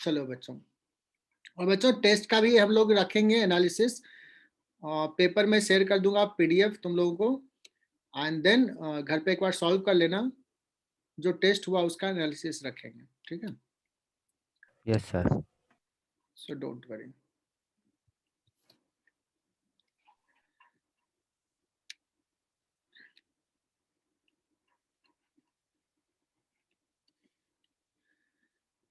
चलो बच्चों, और बच्चों टेस्ट का भी हम लोग रखेंगे एनालिसिस, पेपर में शेयर कर दूंगा पीडीएफ तुम लोगों को, एंड देन घर पे एक बार सॉल्व कर लेना, जो टेस्ट हुआ उसका एनालिसिस रखेंगे, ठीक है? Yes sir. So don't worry.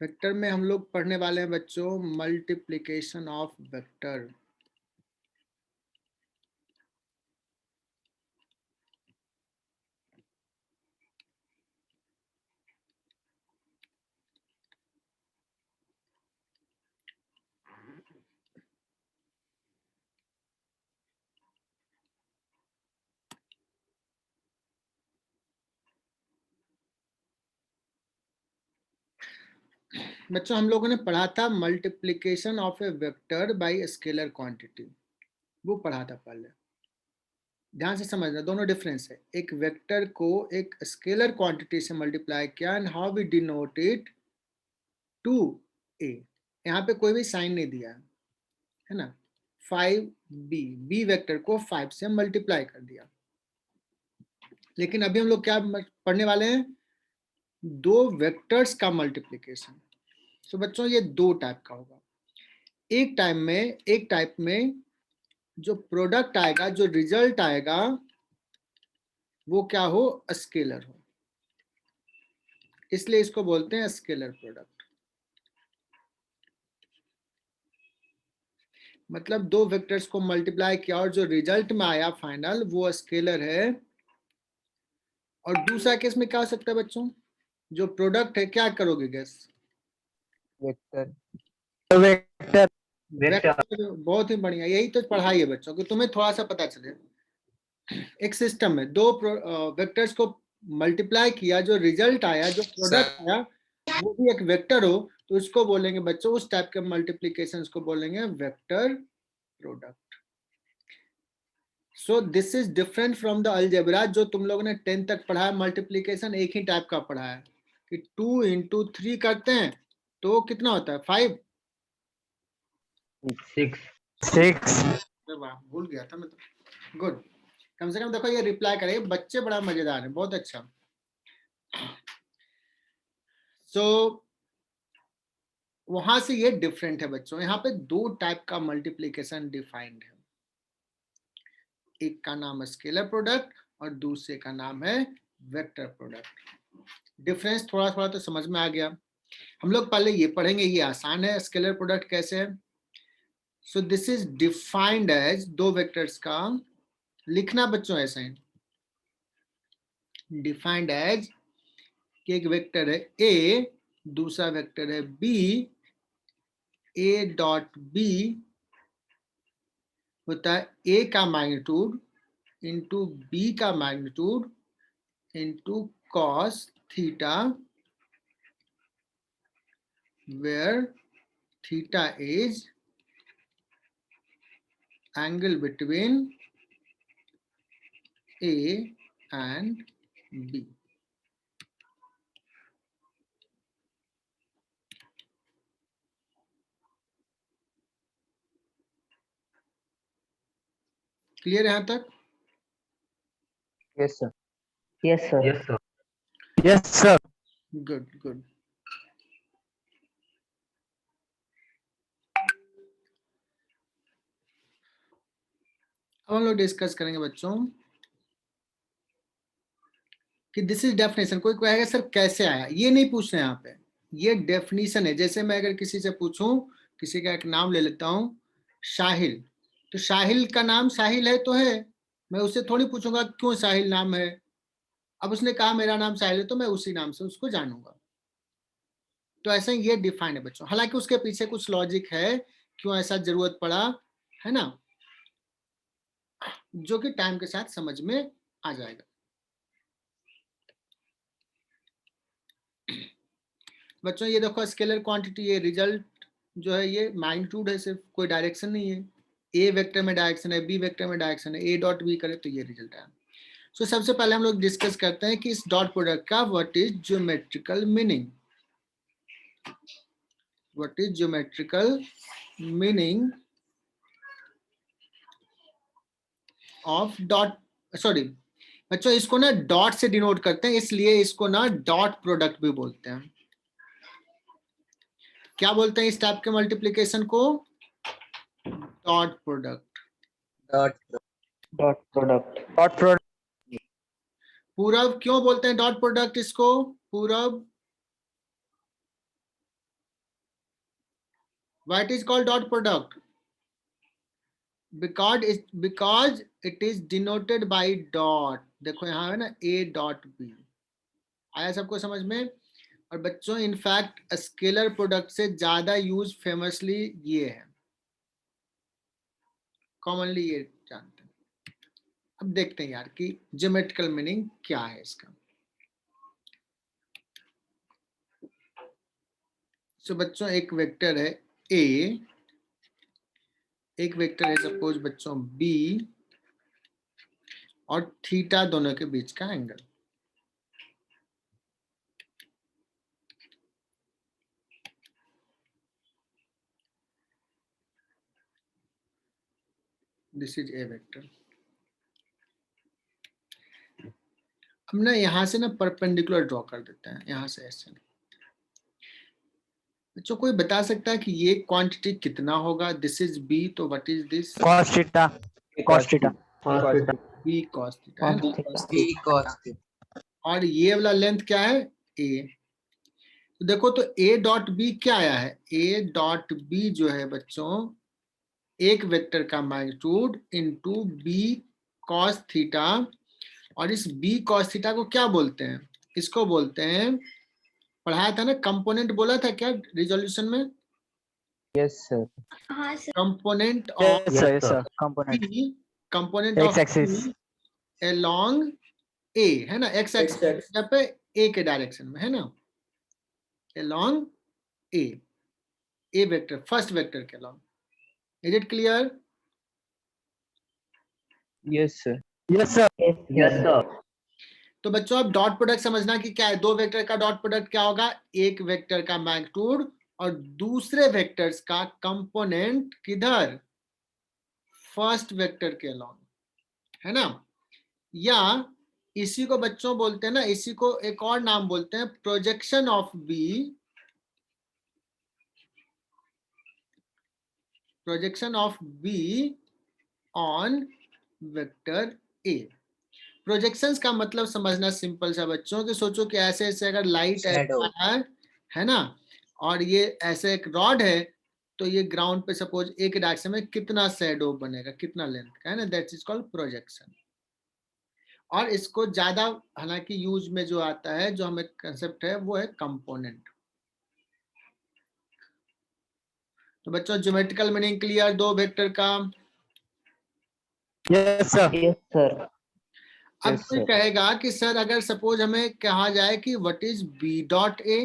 Vector में हम लोग पढ़ने वाले हैं बच्चों मल्टीप्लिकेशन ऑफ वेक्टर। बच्चों हम लोगों ने पढ़ा था multiplication of A vector by scalar quantity, वो पढ़ा था पहले। ध्यान से समझना, दोनों डिफरेंस है। एक वेक्टर को एक स्केलर क्वांटिटी से मल्टीप्लाई किया, and how we denote it to A. यहाँ पे कोई भी साइन नहीं दिया है ना। 5b, बी वेक्टर को 5 से मल्टीप्लाई कर दिया। लेकिन अभी हम लोग क्या पढ़ने वाले हैं? दो वेक्टर्स का मल्टीप्लिकेशन। सो बच्चों ये दो टाइप का होगा। एक टाइप में जो प्रोडक्ट आएगा, जो रिजल्ट आएगा, वो क्या हो? स्केलर हो, इसलिए इसको बोलते हैं स्केलर प्रोडक्ट। मतलब दो वेक्टर्स को मल्टीप्लाई किया और जो रिजल्ट में आया फाइनल, वो स्केलर है। और दूसरा केस में क्या हो सकता है बच्चों? जो प्रोडक्ट है, क्या करोगे गेस? Vector vector vector. बहुत ही बढ़िया, यही तो पढ़ाई है बच्चों, कि तुम्हें थोड़ा सा पता चले। एक सिस्टम में दो वेक्टर्स को मल्टीप्लाई किया, जो रिजल्ट आया, जो प्रोडक्ट आया, वो भी एक वेक्टर हो, तो इसको बोलेंगे बच्चों, उस टाइप के मल्टीप्लिकेशन को बोलेंगे vector product. So this is different from the algebra, जो तुम लोगों ने 10 तक पढ़ा है। मल्टीप्लिकेशन एक ही टाइप का पढ़ा है कि 2 into 3 करते हैं तो कितना होता है? 5, 6। भूल गया था मैं तो। गुड, कम से कम देखो ये रिप्लाई करे, बच्चे बड़ा मजेदार है, बहुत अच्छा। सो वहां से ये डिफरेंट है बच्चों। यहाँ पे दो टाइप का मल्टीप्लिकेशन डिफाइंड है। एक का नाम है स्केलर प्रोडक्ट और दूसरे का नाम है वेक्टर प्रोडक्ट। डिफरेंस थोड़ा थोड़ा तो समझ में आ गया। हम लोग पहले ये पढ़ेंगे, ये आसान है, स्केलर प्रोडक्ट कैसे है। So this is defined as, दो वेक्टर्स का लिखना बच्चों ऐसे है, डिफाइंड एज कि एक वेक्टर है ए, दूसरा वेक्टर है बी, ए डॉट बी होता है ए का मैग्नीट्यूड इंटू बी का magnitude into cos theta, where theta is angle between A and B. Clear है यहां तक? Yes sir. Yes sir. Yes sir. Yes sir. Good good. अब हम लोग डिस्कस करेंगे बच्चों कि दिस इज डेफिनेशन। कोई कहेगा सर कैसे आया, ये नहीं पूछ रहे हैं यहाँ पे, ये डेफिनेशन है। जैसे मैं अगर किसी से पूछूं, किसी का एक नाम ले लेता हूं, शाहिल, तो शाहिल का नाम साहिल है तो है, मैं उससे थोड़ी पूछूंगा क्यों साहिल नाम है। अब उसने कहा मेरा नाम साहिल है, तो मैं उसी नाम से उसको जानूंगा। तो ऐसा ये डिफाइंड है बच्चों। हालांकि उसके पीछे कुछ लॉजिक है, क्यों ऐसा जरूरत पड़ा, है ना, जो कि टाइम के साथ समझ में आ जाएगा। बच्चों ये देखो स्केलर क्वांटिटी, ये रिजल्ट जो है ये मैग्नीट्यूड है, सिर्फ कोई डायरेक्शन नहीं है। ए वेक्टर में डायरेक्शन है, बी वेक्टर में डायरेक्शन है, ए डॉट बी करे तो ये रिजल्ट है। सो सबसे पहले हम लोग डिस्कस करते हैं कि इस डॉट प्रोडक्ट का what is geometrical meaning. What is geometrical meaning of dot, sorry बच्चों इसको ना डॉट से डिनोट करते हैं, इसलिए इसको ना डॉट प्रोडक्ट भी बोलते हैं। क्या बोलते हैं इस टाइप के मल्टीप्लिकेशन को? Dot product. Dot product. पूरब क्यों बोलते हैं डॉट प्रोडक्ट इसको? पूरब, why it is called dot product? because it is denoted by dot। देखो यहाँ है ना a डॉट b, आया सबको समझ में? और बच्चों इनफैक्ट स्केलर प्रोडक्ट से ज्यादा यूज फेमसली ये है, कॉमनली ये जानते हैं। अब देखते हैं यार कि ज्योमेट्रिकल मीनिंग क्या है इसका। सो बच्चों एक वेक्टर है a, एक वेक्टर है सपोज बच्चों b, और थीटा दोनों के बीच का angle. This is A vector. हम ना यहां से ना परपेंडिकुलर ड्रॉ कर देते हैं, यहां से ऐसे। बच्चों कोई बता सकता है कि ये क्वांटिटी कितना होगा? दिस इज बी, तो what is this? cos theta. B cos theta है ना? और ये वाला लेंथ क्या है? ए। तो देखो तो ए डॉट बी क्या आया है? ए डॉट बी जो है बच्चों एक वेक्टर का magnitude into B cos theta. और इस बी कॉस थीटा को क्या बोलते हैं? इसको बोलते हैं, पढ़ाया था ना, कंपोनेंट बोला था क्या रिजोल्यूशन में? Yes sir. Component of yes sir component B, component X of axis. B along A, है ना? एक्स एक्सिस पे ए के डायरेक्शन में, है ना? along ए वेक्टर, फर्स्ट वेक्टर के along। Is it clear? Yes sir. तो बच्चों अब डॉट प्रोडक्ट समझना कि क्या है। दो वेक्टर का डॉट प्रोडक्ट क्या होगा? एक वेक्टर का मैग्नीट्यूड और दूसरे वेक्टर्स का कंपोनेंट किधर? फर्स्ट वेक्टर के along, है ना? या इसी को बच्चों बोलते हैं ना, इसी को एक और नाम बोलते हैं projection of B, projection of B on vector A. Projections का मतलब समझना सिंपल सा बच्चों, कि सोचो कि ऐसे ऐसे अगर लाइट है ना, और ये ऐसे एक रॉड है, तो ये ग्राउंड पे सपोज एक डायरेक्शन में कितना शैडो बनेगा, कितना लेंथ का, है ना? That is called projection. और इसको ज्यादा हालांकि यूज में जो आता है, जो हमें कंसेप्ट है, वो है कंपोनेंट। तो बच्चों ज्योमेट्रिकल मीनिंग क्लियर दो वेक्टर का? Yes sir. अब कोई कहेगा कि सर अगर सपोज हमें कहा जाए कि what is B dot A,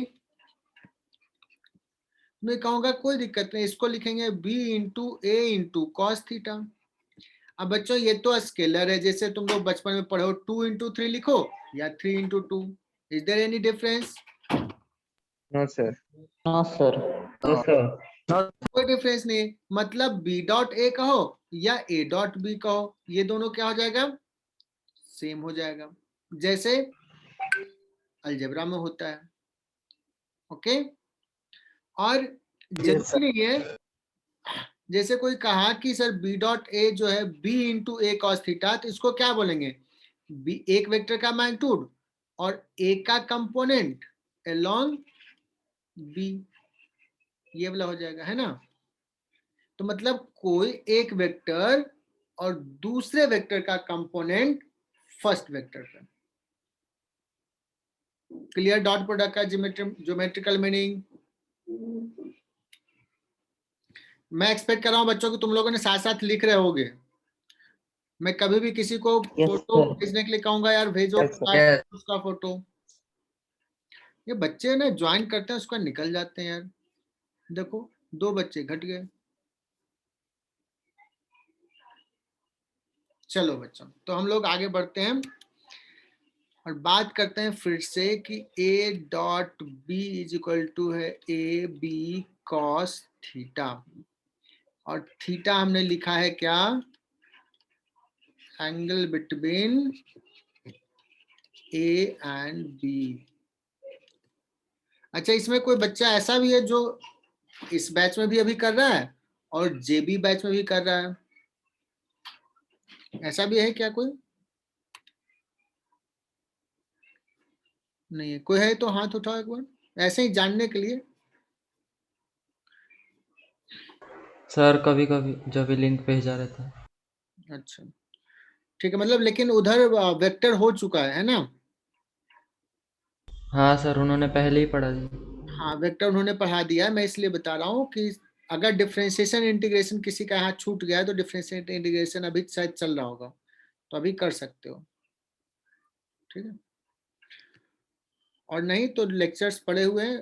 मैं कहूंगा कोई दिक्कत नहीं, इसको लिखेंगे B into A into cos theta. अब बच्चों ये तो स्केलर है, जैसे तुम लोग बचपन में पढ़ो 2 into 3 लिखो या 3 into 2। Is there any difference? No sir. कोई डिफरेंस नहीं है। मतलब बी डॉट ए कहो या ए डॉट बी कहो, ये दोनों क्या हो जाएगा? सेम हो जाएगा, जैसे अलजेब्रा में होता है। ओके? और जरूरी नहीं है, जैसे कोई कहा कि सर बी डॉट ए जो है बी इंटू ए कॉस थीटा, तो इसको क्या बोलेंगे? बी एक वेक्टर का मैग्नीट्यूड और ए का कंपोनेंट अलोंग बी, ये वाला हो जाएगा, है ना? तो मतलब कोई एक वेक्टर और दूसरे वेक्टर का कंपोनेंट फर्स्ट वेक्टर का। क्लियर डॉट प्रोडक्ट का ज्योमेट्रिकल मीनिंग? मैं एक्सपेक्ट कर रहा हूं बच्चों कि तुम लोगों ने साथ साथ लिख रहे होगे। मैं कभी भी किसी को फोटो भेजने के लिए कहूंगा यार भेजो उसका फोटो, ये बच्चे ना ज्वाइन करते हैं उसका निकल जाते हैं यार। देखो 2 बच्चे घट गए। चलो बच्चों, तो हम लोग आगे बढ़ते हैं। और बात करते हैं फिर से कि a dot B is equal to है ए बी कॉस थीटा, और थीटा हमने लिखा है क्या, angle between A and B. अच्छा, इसमें कोई बच्चा ऐसा भी है जो इस बैच में भी अभी कर रहा है और जेबी बैच में भी कर रहा है, ऐसा भी है क्या कोई? नहीं है, कोई है तो हाथ उठाओ एक बार, ऐसे ही जानने के लिए। सर कभी कभी जब भी लिंक भेजा रहता है। अच्छा ठीक है, मतलब लेकिन उधर वेक्टर हो चुका है ना? हाँ सर, उन्होंने पहले ही पढ़ा जी। हाँ, वेक्टर उन्होंने पढ़ा दिया है, मैं इसलिए बता रहा हूँ कि अगर डिफरेंशिएशन इंटीग्रेशन किसी का यहाँ छूट गया है तो डिफरेंशिएशन इंटीग्रेशन अभी शायद चल रहा होगा, तो अभी कर सकते हो, ठीक है। और नहीं तो लेक्चर्स पड़े हुए हैं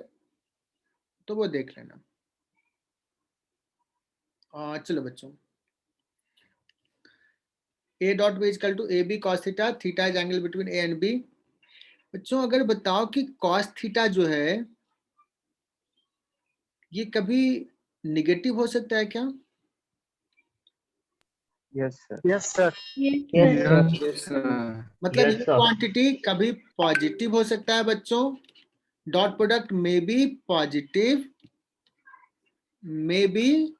तो वो देख लेना। चलो बच्चों, a dot B is equal to A B cos theta, theta is angle between A and B. बच्चों अगर बताओ कि कॉस थीटा जो है ये कभी निगेटिव हो सकता है क्या? Yes, sir. Yes, sir. Yes, Yes, sir. sir. मतलब Yes, ये sir. क्वांटिटी कभी पॉजिटिव हो सकता है बच्चों, डॉट प्रोडक्ट में बी पॉजिटिव, में बी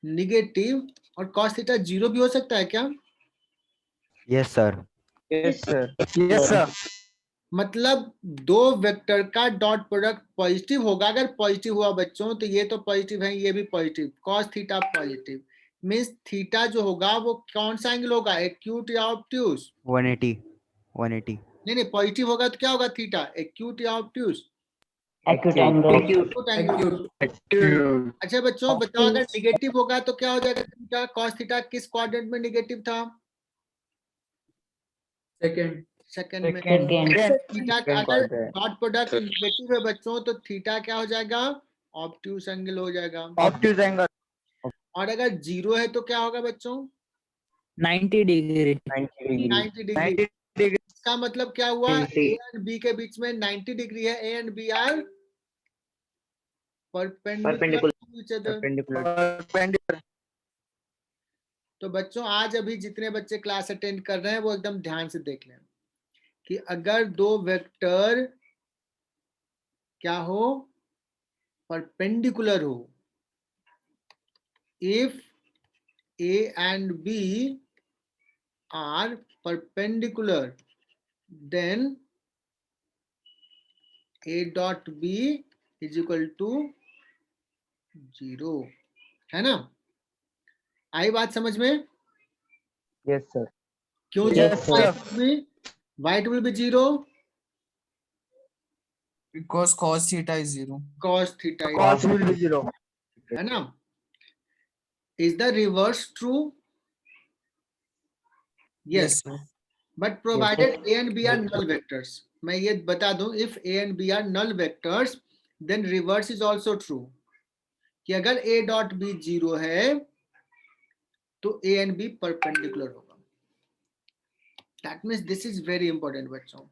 निगेटिव, और कॉस थीटा जीरो भी हो सकता है क्या? Yes, sir. Yes, sir. Yes, sir. मतलब दो वेक्टर का डॉट प्रोडक्ट पॉजिटिव होगा, अगर पॉजिटिव हुआ बच्चों तो ये तो पॉजिटिव है, ये भी positive, cos theta positive, means theta जो होगा वो कौन सा एंगल होगा, एक्यूट या ऑब्ट्यूज? 180. 180. नहीं नहीं, पॉजिटिव होगा तो क्या होगा, थीटा एक्यूट या obtuse? Acute angle. Acute angle. अच्छा बच्चों बताओ, अगर निगेटिव होगा तो क्या हो जाएगा, थीटा कॉस थीटा किस क्वाड्रेंट में निगेटिव था? सेकंड में। Second. थीटा अगर डॉट प्रोडक्ट निगेटिव है बच्चों तो थीटा क्या हो जाएगा, ऑब्ट्यूज एंगल हो जाएगा। Obtuse angle. और अगर जीरो है तो क्या होगा बच्चों, 90 degree. 90 degree. 90 डिग्री। 90 degree. इसका मतलब क्या हुआ, 90. ए एंड बी के बीच में 90 डिग्री है, A and B are perpendicular to each other. Perpendicular. तो बच्चों आज अभी जितने बच्चे क्लास अटेंड कर रहे हैं वो एकदम ध्यान से देख लें कि अगर दो वेक्टर क्या हो, परपेंडिकुलर हो, if A and B are perpendicular then a dot b is equal to 0, है ना? आई बात समझ में? Yes, sir. क्यों Yes, sir. White will be 0, Because cos theta is 0. cos theta is, Cos will be 0. है ना? is the reverse true? Yes, sir. but provided a and b are null vectors. मैं ये बता दूं, if a and b are null vectors then reverse is also true, कि अगर a dot b 0 है तो a and b परपेंडिकुलर होगा। That means this is very important बच्चों,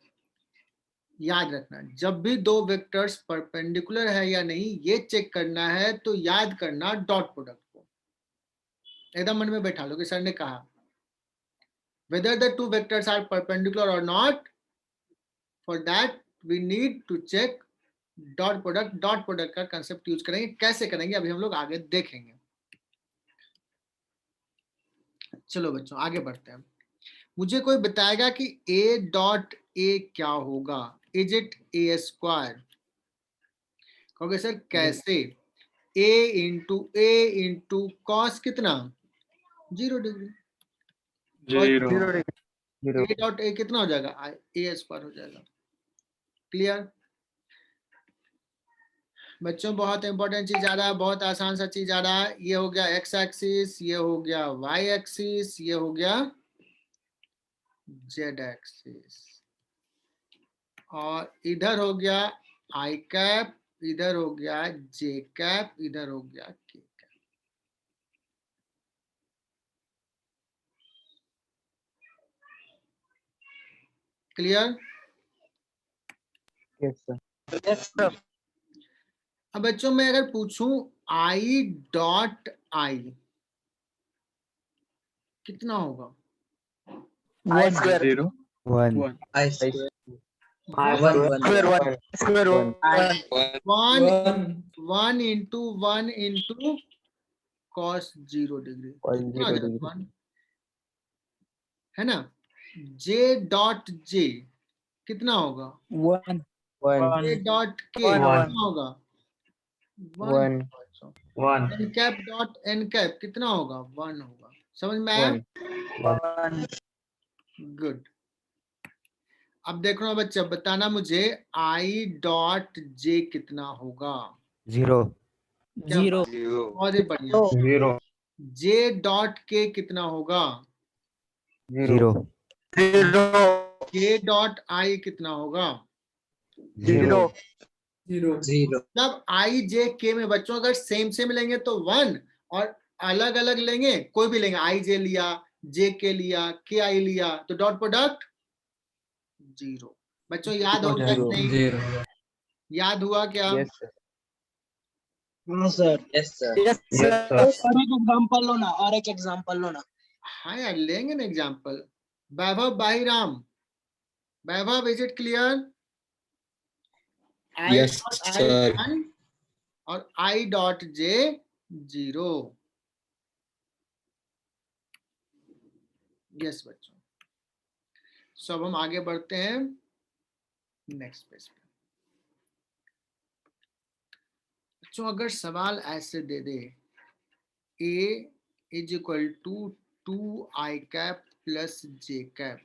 याद रखना, जब भी दो वेक्टर्स परपेंडिकुलर है या नहीं ये चेक करना है तो याद करना डॉट प्रोडक्ट को, एकदम मन में बैठा लो कि सर ने कहा whether the two vectors are perpendicular or not, for that we need to check dot product. Dot product का कंसेप्ट यूज करेंगे, कैसे करेंगे अभी हम लोग आगे देखेंगे। चलो बच्चों आगे बढ़ते हैं। मुझे कोई बताएगा कि a डॉट a क्या होगा, इज इट a स्क्वायर? कहोगे सर कैसे, a इंटू कॉस कितना, 0 degree, 0 degree. 0. a dot a कितना हो जाएगा, a स्क्वायर हो जाएगा। क्लियर बच्चों, बहुत इंपॉर्टेंट चीज आ रहा है, बहुत आसान सा चीज आ रहा है। ये हो गया x एक्सिस, ये हो गया y एक्सिस, ये हो गया z एक्सिस, और इधर हो गया i कैप, इधर हो गया j कैप, इधर हो गया k cap. Clear? Yes, sir. Yes, sir. अब बच्चों मैं अगर पूछूं I डॉट I कितना होगा? I square. 0. 1. I Square. Square 1. 1 into cos 0 degree कितना हो 0 जाएगा? degree. 1 है ना? J डॉट J कितना होगा? 1. 1. J dot K 1. कितना होगा? 1 1. One n cap dot n cap कितना होगा? 1 होगा। समझ में आया? 1. 1. गुड। अब देखो ना बच्चा, बताना मुझे I डॉट J कितना होगा? 0. क्या 0. बहुत ही बढ़िया। 0 J डॉट K कितना होगा? 0. 0. K डॉट I कितना होगा? 0. 0. मतलब I J K में बच्चों अगर सेम लेंगे तो 1 और अलग अलग लेंगे, कोई भी लेंगे, I J लिया, J K लिया, K I लिया, तो डॉट प्रोडक्ट 0। बच्चों याद हो गया कि नहीं? 0 याद हुआ क्या? Yes, sir. हाँ sir. Yes, sir. Yes, Yes, sir. sir. और एक एग्जांपल लो ना। हाँ यार, लेंगे ना example. Vaibhav Bahiram, Vaibhav is it clear? I Yes, dot I sir. 1 और I डॉट J 0। यस बच्चों, सो अब हम आगे बढ़ते हैं नेक्स्ट पेज पे। बच्चों अगर सवाल ऐसे दे दे A is equal to 2I cap plus J cap,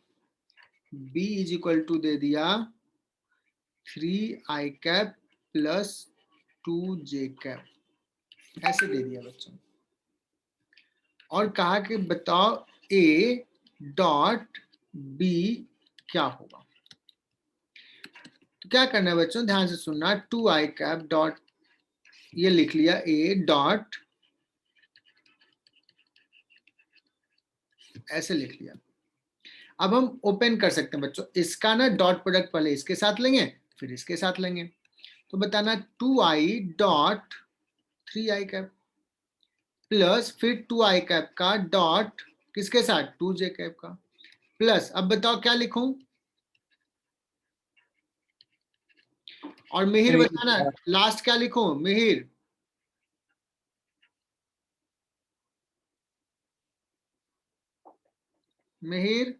B is equal to दे दिया 3I cap plus 2J cap, ऐसे दे दिया बच्चों, और कहा कि बताओ A डॉट B क्या होगा। तो क्या करना है बच्चों, ध्यान से सुनना। 2I कैप डॉट, ये लिख लिया A डॉट, ऐसे लिख लिया। अब हम ओपन कर सकते हैं बच्चों, इसका ना डॉट प्रोडक्ट पहले इसके साथ लेंगे फिर इसके साथ लेंगे। तो बताना 2I dot 3I cap plus फिर 2I कैप का डॉट किसके साथ? 2J कैप का, प्लस अब बताओ क्या लिखूं? और मिहिर बताना लास्ट क्या लिखूं? मिहिर मिहिर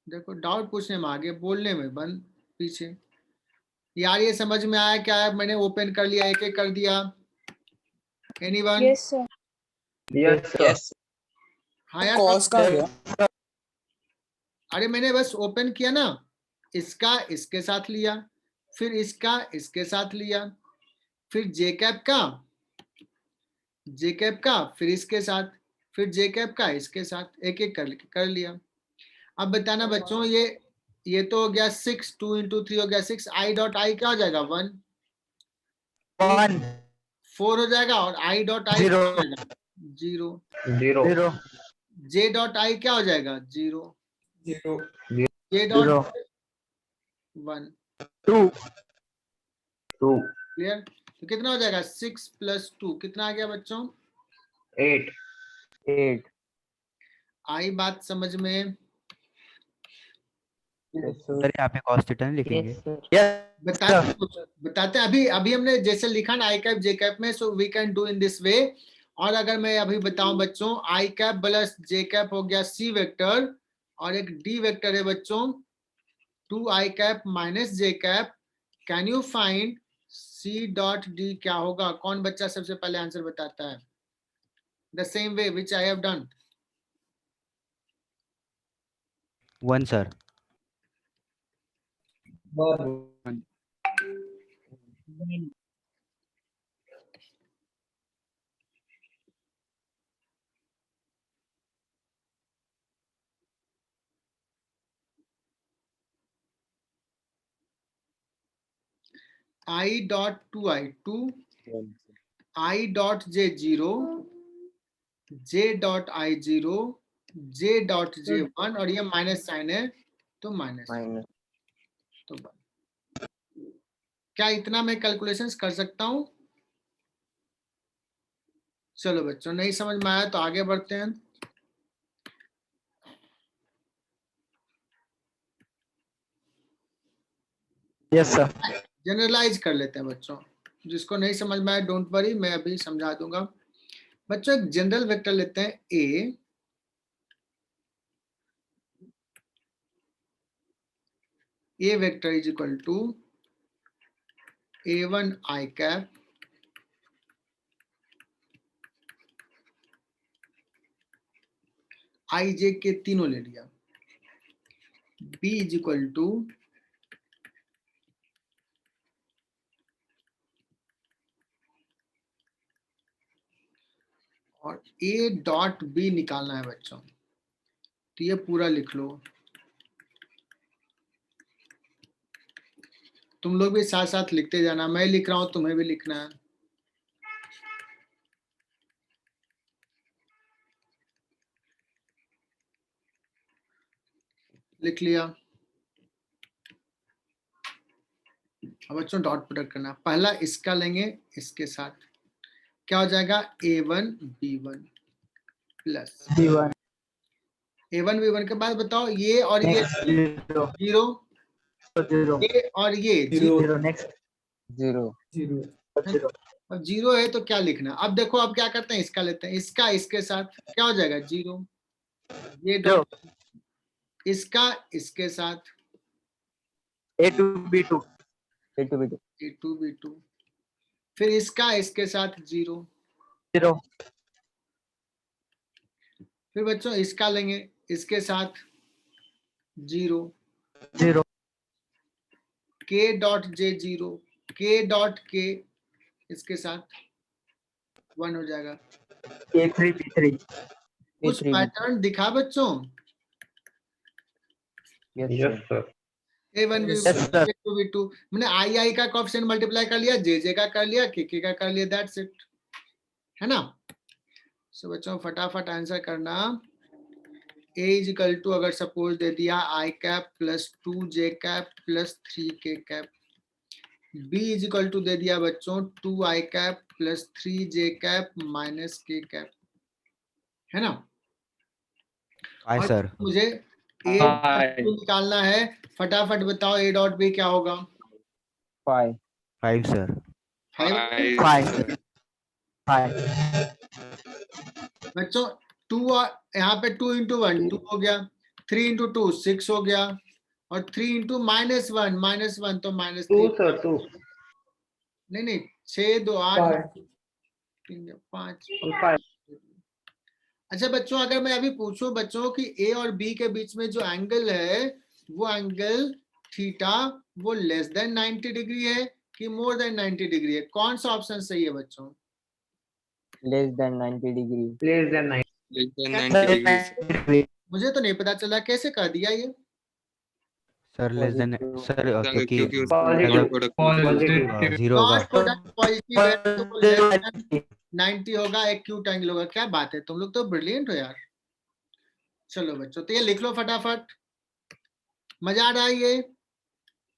देखो, डाउट पूछने में आगे, बोलने में बंद पीछे। यार ये समझ में आया क्या है? मैंने ओपन कर लिया, एक एक कर दिया। Anyone? Yes, sir. Yes sir हाँ यार, Cos का क्या? अरे मैंने बस ओपन किया ना, इसका इसके साथ लिया, फिर इसका इसके साथ लिया, फिर जे कैप का फिर इसके साथ, फिर जे कैप का इसके साथ, एक एक कर लिया। अब बताना बच्चों, ये तो हो गया 6, 2 into 3 हो गया 6, I डॉट आई क्या हो जाएगा? 1 4 हो जाएगा, और I dot I 0 0 J dot I क्या हो जाएगा? 0 0. J dot 1। 2 क्लियर? तो कितना हो जाएगा? 6 प्लस 2 कितना आ गया बच्चों? 8 8. आई बात समझ में? सर यहाँ पे cos थीटा नहीं लिखेंगे? बताते हैं। अभी हमने जैसे लिखा ना आई कैप जे कैप में, so we can do in this way. और अगर मैं अभी बताऊं बच्चों, I cap plus J cap हो गया सी वेक्टर, और एक डी वेक्टर है बच्चों 2I cap minus J cap. Can you find C dot D क्या होगा? कौन बच्चा सबसे पहले आंसर बताता है? The same way which I have done. 1, sir. I dot 2I 2, 1. I dot J 0, J dot I 0, J dot J 1 और ये माइनस साइन है तो माइनस, तो 1। क्या इतना मैं कैलकुलेशंस कर सकता हूं? चलो बच्चों, नहीं समझ में आया तो आगे बढ़ते हैं। Yes sir. जनरलाइज कर लेते हैं बच्चों, जिसको नहीं समझ में आया डोंट वरी, मैं अभी समझा दूंगा। बच्चों एक जनरल वेक्टर लेते हैं A vector is equal to A1 I cap I J K तीनों ले लिया, B इज इक्वल टू और A डॉट B निकालना है बच्चों, तो ये पूरा लिख लो। तुम लोग भी साथ साथ लिखते जाना, मैं लिख रहा हूं तुम्हें भी लिखना है। लिख लिया। अब बच्चों डॉट प्रोडक्ट करना, पहला इसका लेंगे इसके साथ, क्या हो जाएगा A1 B1 plus B1 A1 B1 के बाद बताओ ये और ये जीरो जीरो, जीरो ये और ये zero zero next zero zero zero अब जीरो है तो क्या लिखना। अब देखो अब क्या करते हैं, इसका लेते हैं, इसका इसके साथ क्या हो जाएगा जीरो, ये डॉट इसका इसके साथ A2 B2 A2 B2 A2 B2, फिर इसका इसके साथ जीरो, जीरो फिर बच्चों इसका लेंगे इसके साथ zero, zero K dot J zero, K dot K इसके साथ 1 हो जाएगा। A3 B3 कुछ पैटर्न दिखा बच्चों, yes sir A1 Yes, sir. B2 B2 मैंने आई का कोएफिशिएंट मल्टीप्लाई कर लिया, जे का कर लिया, के का कर लिया, दैट्स इट, है ना। सो बच्चों फटाफट आंसर करना। A इज इक्वल टू अगर सपोज दे दिया I cap plus 2J cap plus 3K cap, B is equal to दे दिया बच्चों 2I cap plus 3J cap minus K cap, है ना। और सर मुझे A डॉट B निकालना है, फटाफट बताओ A डॉट B क्या होगा। 5 सर 5 बच्चों 2 यहाँ पे 2 इंटू 1 2 हो गया, 3 इंटू 2 6 हो गया, और 3 इंटू -1 तो -3 सर 2 नहीं 6 2 8 3 5। अच्छा बच्चों अगर मैं अभी पूछूं बच्चों कि A और B के बीच में जो एंगल है वो एंगल थीटा वो लेस देन 90 डिग्री है कि मोर देन 90 डिग्री है, कौन सा ऑप्शन सही है बच्चों? लेस देन 90 डिग्री मुझे तो नहीं पता चला कैसे कर दिया ये। सर लेस देन सर क्योंकि जीरो क्रॉस प्रोडक्ट पॉजिटिव है तो वो लेस होगा देन 90 होगा, एक्यूट एंगल होगा। क्या बात है, तुम लोग तो ब्रिलियंट हो यार। चलो बच्चों तो ये लिख लो फटाफट, मजा आ रहा है ये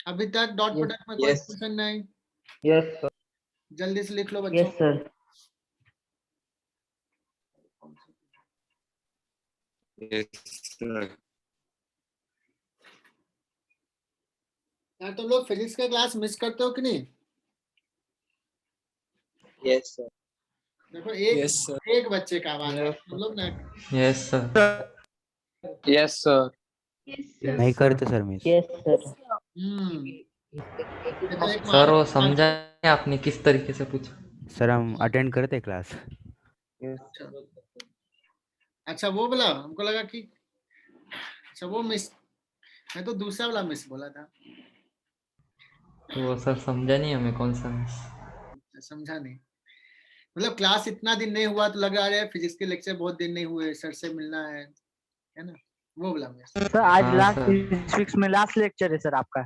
अभी तक? डॉट प्रोडक्ट में कोई क्वेश्चन नहीं? यस सर जल्दी से लिख लो बच्चों। सर यार तुम लोग फिजिक्स का क्लास मिस करते हो कि नहीं? Yes sir. देखो एक बच्चे का आवाज है, तुम लोग ना यस सर। Yes sir. नहीं करते सर मिस यस सर देखो एक सर वो समझा नहीं आपने किस तरीके से पूछा। सर हम अटेंड करते क्लास अच्छा वो बोला, हमको लगा कि अच्छा वो मिस, मैं तो दूसरा वाला मिस बोला था। वो सर समझा नहीं हमें कौन सा मिस। समझा नहीं, मतलब क्लास इतना दिन नहीं हुआ तो लग रहा है फिजिक्स के लेक्चर बहुत दिन नहीं हुए, सर से मिलना है ना, वो बोला मैं। सर आज हाँ, लास्ट सर। फिजिक्स में लास्ट लेक्चर है सर आपका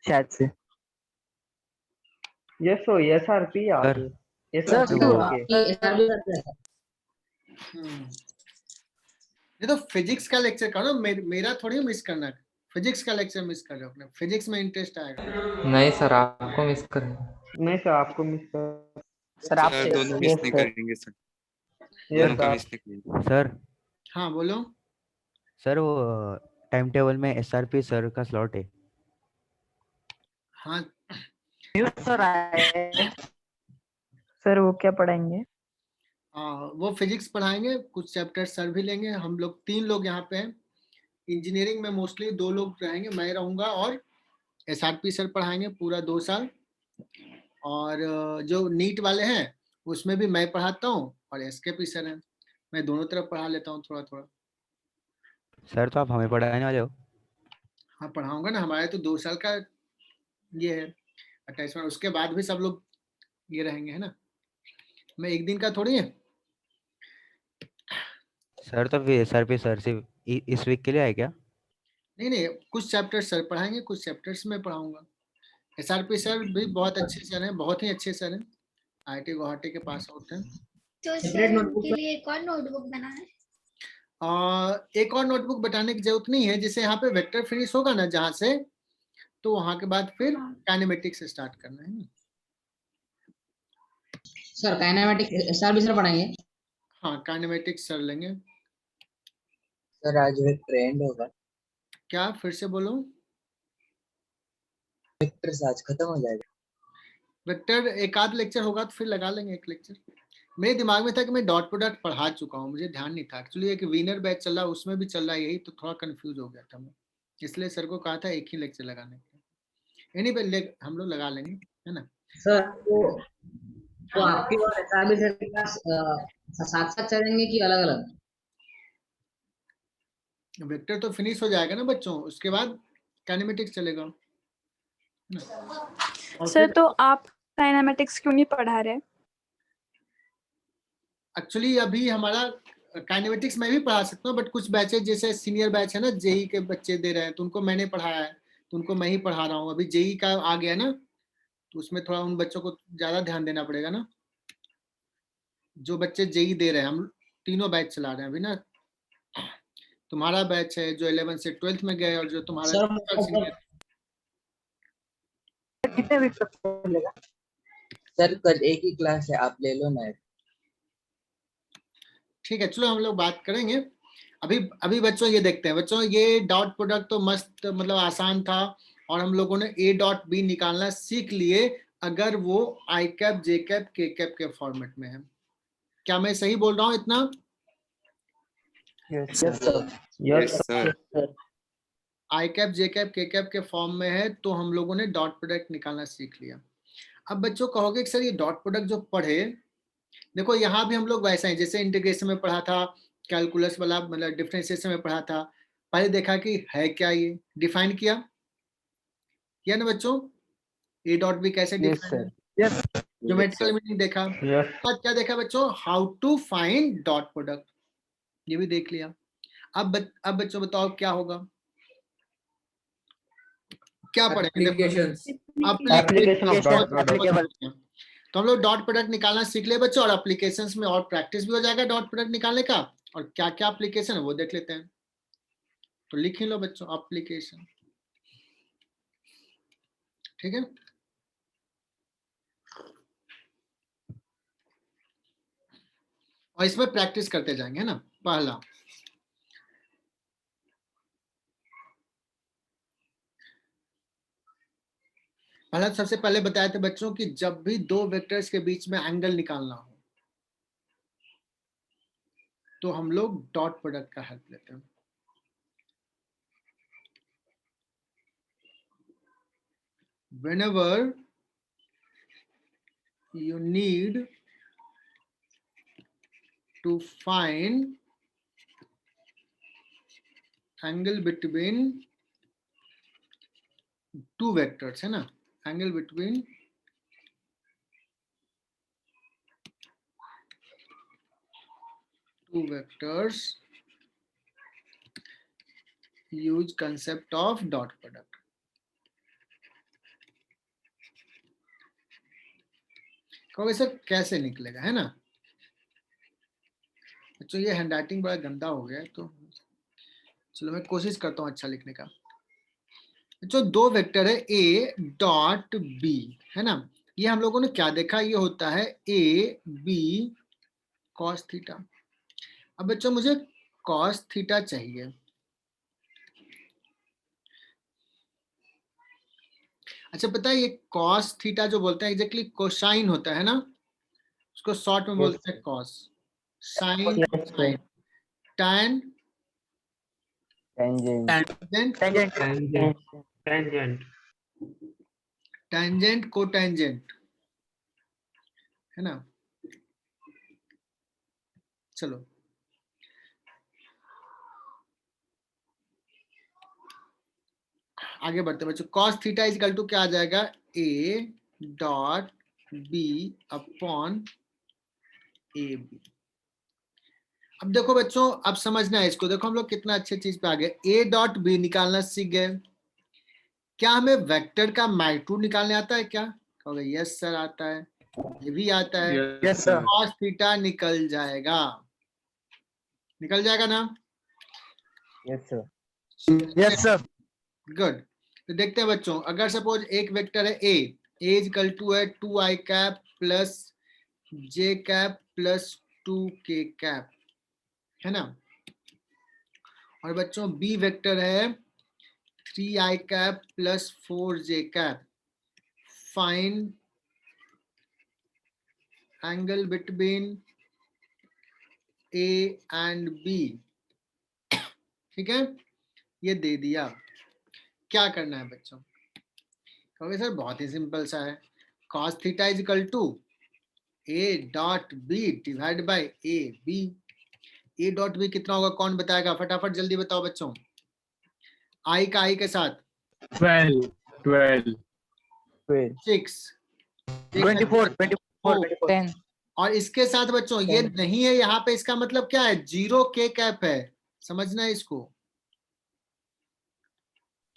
शायद से यस सर एसआरपी आज एसआरपी ओके हम्म, ये तो फिजिक्स का लेक्चर करो, मेरा थोड़ी मिस करना। फिजिक्स का लेक्चर मिस कर रहे हो अपने, फिजिक्स में इंटरेस्ट आएगा। नहीं सर, आपको मिस करें। नहीं सर, आपको मिस कर। सर आप सर दोनों मिस नहीं करेंगे सर, दोनों का मिस नहीं करेंगे। सर हाँ बोलो। सर वो टाइम टेबल में एसआरपी सर का स्लॉट है। हाँ सर आए सर, वो क्या पढ़ाएंगे? वो फिजिक्स पढ़ाएंगे, कुछ चैप्टर सर भी लेंगे। हम लोग 3 लोग यहाँ पे हैं। इंजीनियरिंग में मोस्टली 2 लोग रहेंगे, मैं रहूंगा और एसआरपी सर पढ़ाएंगे पूरा 2 साल। और जो नीट वाले हैं उसमें भी मैं पढ़ाता हूँ और एसकेपी सर हैं, मैं दोनों तरफ पढ़ा लेता हूँ थोड़ा थोड़ा। सर तो आप हमें पढ़ाने वाले हो? हाँ पढ़ाऊंगा ना, हमारे तो 2 साल का ये है अटैचमेंट, उसके बाद भी सब लोग ये रहेंगे, है ना। मैं एक दिन का थोड़ी है। सर तो फिर एसआरपी सर सिर्फ इस वीक के लिए आए क्या? नहीं नहीं, कुछ चैप्टर सर पढ़ाएंगे, कुछ चैप्टर्स मैं पढ़ाऊंगा। एसआरपी सर भी बहुत अच्छे सर हैं, बहुत ही अच्छे सर हैं, आईआईटी गुवाहाटी के पास आउट हैं। तो सर उनके लिए एक और नोटबुक बनाना है। एक और नोटबुक बताने की जरूरत नहीं है, जैसे यहाँ पे वेक्टर फिनिश होगा ना जहाँ से, तो वहां के बाद फिर काइनेमेटिक्स स्टार्ट करना है ना। सर काइनेमेटिक एसआरबी सर पढ़ाएंगे? हाँ काइनेमेटिक्स सर लेंगे। सर आज एक ट्रेंड होगा, क्या फिर से बोलो? वेक्टर्स आज खत्म हो जाएगा। वेक्टर एक आध लेक्चर होगा तो फिर लगा लेंगे एक लेक्चर। मेरे दिमाग में था कि मैं डॉट प्रोडक्ट पढ़ा चुका हूँ, मुझे ध्यान नहीं था एक्चुअली। एक विनर बैच चल रहा उसमें भी चल रहा है यही, तो थोड़ा कंफ्यूज हो गया था मैं, इसलिए सर को कहा था एक ही लेक्चर लगाने के लिए। एनीवे हम लोग लगा लेंगे, है ना। सर तो हाँ आपकी और एसआरबी सर के क्लास साथ साथ चलेंगे कि अलग अलग? वेक्टर तो फिनिश हो जाएगा ना बच्चों, उसके बाद काइनेमेटिक्स चलेगा ना। और सर फिर तो आप काइनेमेटिक्स क्यों नहीं पढ़ा रहे? एक्चुअली अभी हमारा काइनेमेटिक्स मैं भी पढ़ा सकता हूँ, बट कुछ बैचेज जैसे सीनियर बैच है ना, जेई के बच्चे दे रहे हैं, तो उनको मैंने पढ़ाया है, तो उनको मैं ही पढ़ा रहा हूँ। अभी जेई का आ गया ना, तो उसमें थोड़ा उन बच्चों को ज्यादा ध्यान देना पड़ेगा ना। जो बच्चे जेई दे रहे हैं, हम तीनों बैच चला रहे हैं अभी ना। तुम्हारा बैच है जो 11 से 12th में गए, और जो तुम्हारा सर सीनियर। कितने वीक तक चलेगा? सर कल एक ही क्लास है, आप ले लो ना। ठीक है चलो हम लोग बात करेंगे। अभी अभी बच्चों ये देखते हैं बच्चों, ये डॉट प्रोडक्ट तो मस्त मतलब आसान था, और हम लोगों ने ए डॉट बी निकालना सीख लिए, अगर वो I cap J cap K cap के फॉर्मेट में है। क्या मैं सही बोल रहा हूँ इतना? Yes sir. Yes sir. I cap J cap K cap के फॉर्म में है, तो हम लोगों ने डॉट प्रोडक्ट निकालना सीख लिया। अब बच्चों कहोगे कि सर ये डॉट प्रोडक्ट जो पढ़े, देखो यहाँ भी हम लोग वैसा ही जैसे इंटीग्रेशन में पढ़ा था, कैलकुलस वाला मतलब डिफरेंशिएशन में पढ़ा था, पहले देखा कि है क्या, ये डिफाइन किया ना बच्चों, ए डॉट बी कैसे डिफाइन है, ज्योमेट्रिकल मीनिंग देखा। बाद क्या देखा बच्चों? How to find dot product, ये भी देख लिया। अब बच्चों बताओ क्या होगा, क्या पढ़ेंगे? देखो applications. Application of dot product. तो हम लोग डॉट प्रोडक्ट निकालना सीख ले बच्चों, और एप्लीकेशंस में और प्रैक्टिस भी हो जाएगा डॉट प्रोडक्ट निकालने का, और क्या क्या एप्लीकेशन है वो देख लेते हैं। तो लिख ही लो बच्चों एप्लीकेशन, ठीक है। और इसमें प्रैक्टिस करते जाएंगे, है ना। पहला सबसे पहले बताए थे बच्चों कि जब भी दो वेक्टर्स के बीच में एंगल निकालना हो, तो हम लोग डॉट प्रोडक्ट का हेल्प लेते हैं। Whenever you need to find angle between two vectors, है ना, angle between two vectors, use concept of dot product। कहोगे सर कैसे निकलेगा, है ना। बच्चों ये हैंड राइटिंग बड़ा गंदा हो गया है, तो चलो मैं कोशिश करता हूँ अच्छा लिखने का। बच्चों दो वेक्टर है ए डॉट बी, है ना। ये हम लोगों ने क्या देखा, ये होता है ए बी कॉस थीटा। अब बच्चों मुझे कॉस थीटा चाहिए। अच्छा पता है ये कॉस थीटा जो बोलते हैं एग्जैक्टली कोसाइन होता है ना, उसको शॉर्ट में बोलते हैं cos, sine cosine, tan tangent cotangent, है ना। चलो आगे बढ़ते हैं बच्चों। Cos theta is equal to क्या आ जाएगा, A dot B upon A B. अब देखो बच्चों, अब समझना है इसको, देखो हम लोग कितना अच्छे चीज पे आ गए। ए डॉट बी निकालना सीख गए। क्या हमें वेक्टर का मैग्नीट्यूड निकालने आता है क्या? कहोगे यस सर आता है, ये भी आता है। Yes sir. कॉस थीटा निकल जाएगा, निकल जाएगा ना। Yes sir. गुड। तो देखते हैं बच्चों, अगर सपोज एक वेक्टर है ए इज इक्वल टू है 2i कैप प्लस जे कैप प्लस 2k कैप, है ना। और बच्चों बी वेक्टर है 3i cap plus 4j cap. Find angle between A and B, ठीक है, ये दे दिया। क्या करना है बच्चों? कहोगे सर बहुत ही सिंपल सा है, cos theta is equal to A dot B divide by A B. A dot B कितना होगा, कौन बताएगा? फटाफट जल्दी बताओ बच्चों। आई का आई के साथ 12 6 24 10 और इसके साथ बच्चों ये नहीं है यहाँ पे, इसका मतलब क्या है, 0k कैप है, समझना है इसको।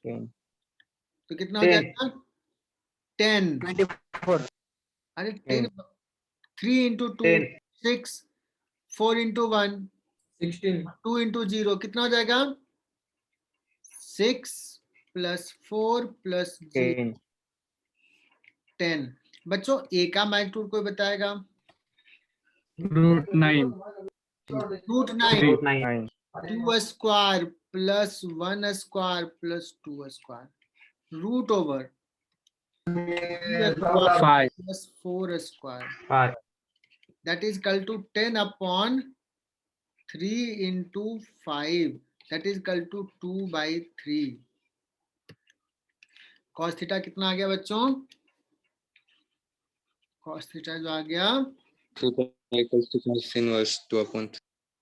तो कितना हो जाएगा 10 24 अरे 10 3 इंटू 2 6 4 इंटू 1 16 2 इंटू 0 कितना हो जाएगा 6 प्लस 4 प्लस 10। बच्चों ए का मैग्नीट्यूड कोई बताएगा? √9 √9 2 square plus 1 square plus 2 square root over 5 plus 4 square that is equal to 10 upon 3 into 5 that is equal to 2/3। cos theta कितना आ गया बच्चों? cos थीटा जो आ गया, equals to cos inverse 2/3।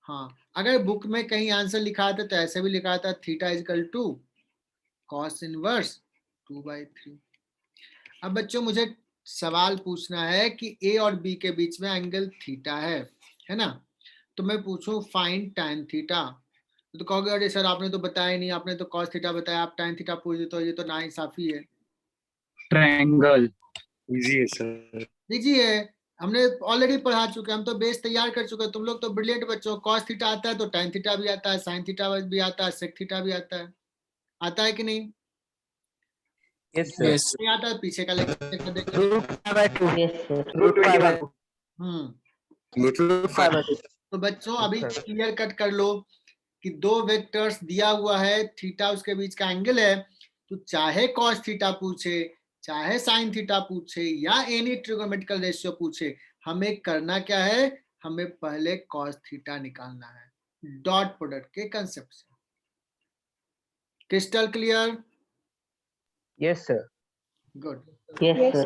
हाँ अगर बुक में कहीं आंसर लिखा था तो ऐसे भी लिखा था theta is equal to cos inverse 2/3। अब बच्चों मुझे सवाल पूछना है कि ए और बी के बीच में एंगल थीटा है ना। तो मैं पूछूं फाइंड tan थीटा, तो कहोगे अरे सर आपने तो बताया नहीं, आपने तो cos थीटा बताया, आप tan थीटा पूछ, तो ये तो नाइंसाफी है। ट्रायंगल इजी है सर। लीजिए हमने ऑलरेडी पढ़ा चुके, हम तो बेस तैयार कर चुके हैं। तुम लोग तो ब्रिलियंट बच्चों, cos थीटा आता है तो tan थीटा भी आता है, sin थीटा भी आता है, sec थीटा भी आता है कि नहीं? यस नहीं आता है पीछे का लेक्चर तो बच्चों अभी क्लियर कट कर लो कि दो वेक्टर्स दिया हुआ है, थीटा उसके बीच का एंगल है, तो चाहे cos थीटा पूछे चाहे sin थीटा पूछे या एनी ट्रिगोनोमेट्रिकल रेशियो पूछे, हमें करना क्या है, हमें पहले cos थीटा निकालना है डॉट प्रोडक्ट के कंसेप्ट से। Crystal clear? Yes sir. Good,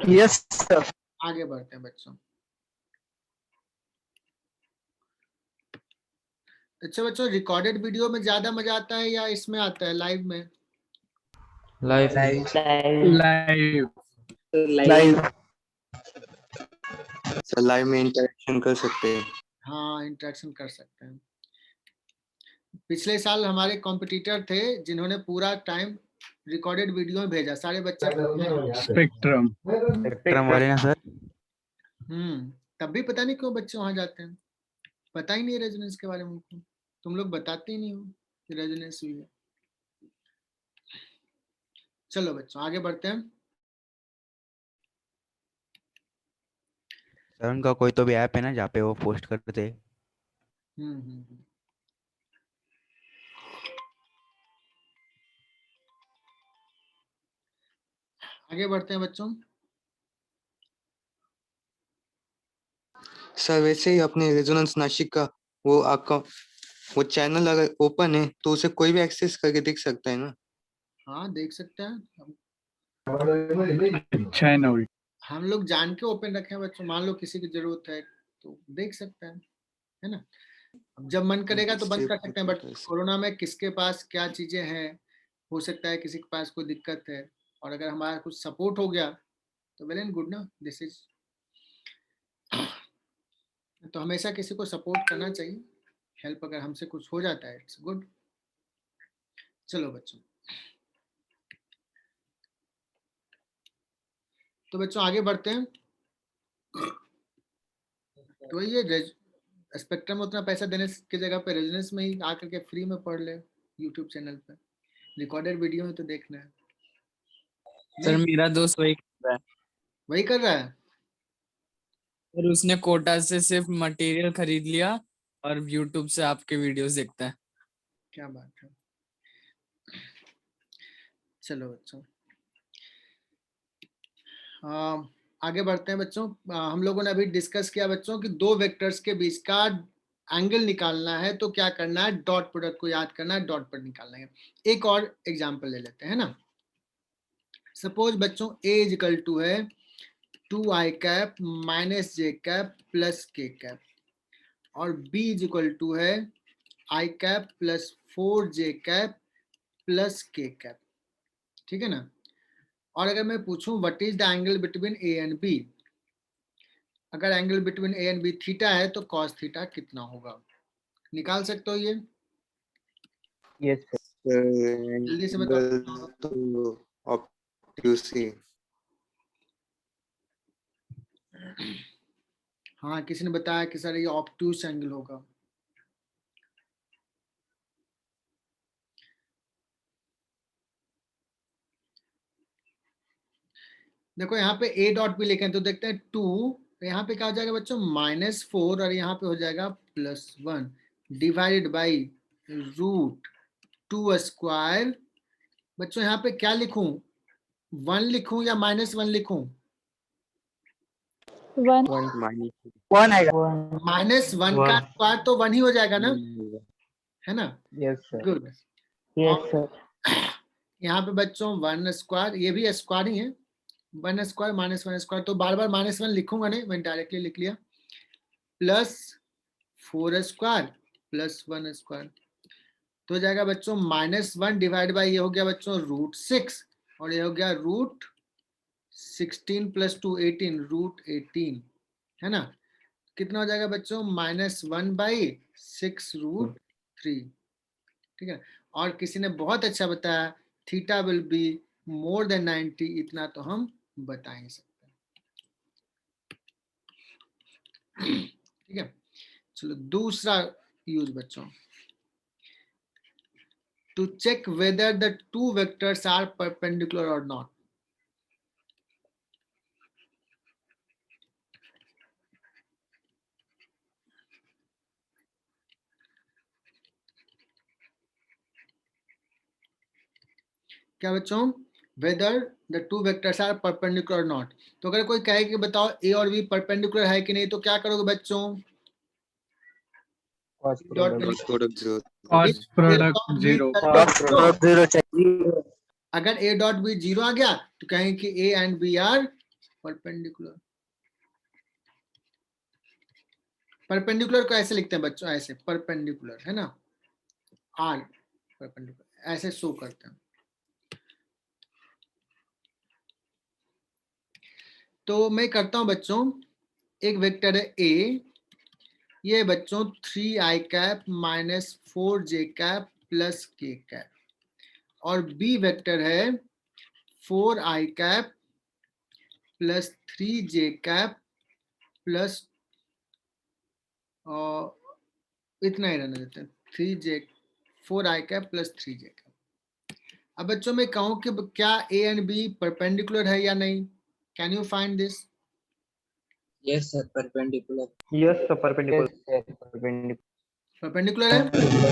yes sir. आगे बढ़ते हैं बच्चों। अच्छा बच्चों, रिकॉर्डेड वीडियो में ज्यादा मजा आता है या इसमें आता है लाइव में? लाइव सर लाइव में इंटरेक्शन कर सकते हैं। हाँ इंटरेक्शन कर सकते हैं। पिछले साल हमारे कॉम्पिटिटर थे जिन्होंने पूरा टाइम रिकॉर्डेड वीडियो में भेजा, सारे बच्चे स्पेक्ट्रम स्पेक्ट्रम वाले ना सर। तब भी पता नहीं क्यों बच्चे वहां जाते हैं। पता ही नहीं है रेजोनेंस के बारे में उनको, तुम लोग बताते ही नहीं हो कि रेजोनेंस हुई है। चलो बच्चों आगे बढ़ते हैं। सर उनका कोई तो भी ऐप है ना जहाँ पे वो पोस्ट करते हैं। हम्म। आगे बढ़ते हैं बच्चों। सर वैसे ही अपने रेजोनेंस नासिक का वो आपका वो चैनल अगर ओपन है तो उसे कोई भी एक्सेस करके देख सकता है ना? हाँ देख सकते हैं, अच्छा है नवल। हम लोग जान के ओपन रखे हैं बच्चों, मान लो किसी की जरूरत है तो देख सकते हैं, है ना। अब जब मन करेगा तो बंद कर सकते हैं, बट कोरोना में किसके पास क्या चीजें हैं, हो सकता है किसी के पास कोई दिक्कत है, और अगर हमारा कुछ सपोर्ट हो गया तो वेल एंड गुड ना, दिस इज। तो हमेशा किसी को सपोर्ट करना चाहिए, हेल्प अगर हमसे कुछ हो जाता है इट्स गुड। चलो बच्चों, तो बच्चों आगे बढ़ते हैं। तो ये स्पेक्ट्रम उतना पैसा देने की जगह पे रेजोनेंस में ही आकर के फ्री में पढ़ ले, यूट्यूब चैनल पे रिकॉर्डेड वीडियो है तो देखना है। सर मेरा दोस्त वही कर रहा है, वही कर रहा है। और उसने कोटा से सिर्फ मटेरियल खरीद लिया और यूट्यूब से आपके वीडियोस देखता है। क्या बात है। चलो बच्चों आगे बढ़ते हैं बच्चों। हम लोगों ने अभी डिस्कस किया बच्चों कि दो वेक्टर्स के बीच का एंगल निकालना है तो क्या करना है, डॉट प्रोडक्ट को याद करना है, डॉट प्रोडक्ट निकालना है। एक और एग्जांपल ले लेते हैं ना। सपोज बच्चों a इज इक्वल टू है 2i cap minus j cap plus k cap, और b इज इक्वल टू है i cap plus 4j cap plus k cap, ठीक है ना। और अगर मैं पूछूं what is the angle between a and b, अगर angle between a and b theta है तो cos थीटा कितना होगा, निकाल सकते हो ये? Yes sir. जल्दी से बताओ। तो ऑब्ट्यूस ही। हाँ किसी ने बताया कि सर ये ऑब्ट्यूस एंगल होगा। देखो यहाँ पे a डॉट भी लिखे हैं तो देखते हैं 2, तो यहाँ पे क्या हो जाएगा बच्चों -4, और यहाँ पे हो जाएगा +1 डिवाइडेड बाई √2 स्क्वायर। बच्चों यहाँ पे क्या लिखूं, 1 लिखूं या -1 लिखूं? 1 वन आएगा। -1 का स्क्वायर तो 1 ही हो जाएगा ना, है ना। Yes sir. Good. Yes sir. यहाँ पे बच्चों 1 स्क्वायर, ये भी स्क्वायर ही है, 1 स्क्वायर -1 स्क्वायर, तो बार बार -1 लिखूंगा नहीं, मैं डायरेक्टली लिख लिया, +4 स्क्वायर प्लस 1 स्क्वायर, तो हो जाएगा बच्चों -1 डिवाइड बाई ये हो गया बच्चों √6, और ये हो गया √16 + 2 18 √18, है ना। कितना हो जाएगा बच्चों -1/6√3, ठीक है। और किसी ने बहुत अच्छा बताया theta will be more than 90, इतना तो हम बता ही सकते हैं, ठीक है। चलो दूसरा यूज बच्चों, to check whether the two vectors are perpendicular or not. क्या बच्चों, whether the two vectors are perpendicular or not, तो अगर कोई कहे कि बताओ a और b perpendicular है कि नहीं, तो क्या करोगे बच्चों? Product zero. अगर a डॉट b 0 आ गया तो कहेंगे कि a and b are perpendicular. Perpendicular को ऐसे लिखते हैं बच्चों, ऐसे परपेंडिकुलर, है ना, आर परपेंडिकुलर ऐसे शो करते हैं। तो मैं करता हूं बच्चों, एक वेक्टर है a, ये बच्चों 3i cap minus 4j cap plus k cap, और b वेक्टर है 4i cap plus 3j cap plus इतना ही रहने देते हैं 3j 4i cap plus 3j cap. अब बच्चों मैं कहूँ कि क्या a एंड b परपेंडिकुलर है या नहीं, can you find this? Yes sir, perpendicular. Yes, sir. Perpendicular. Perpendicular. Perpendicular है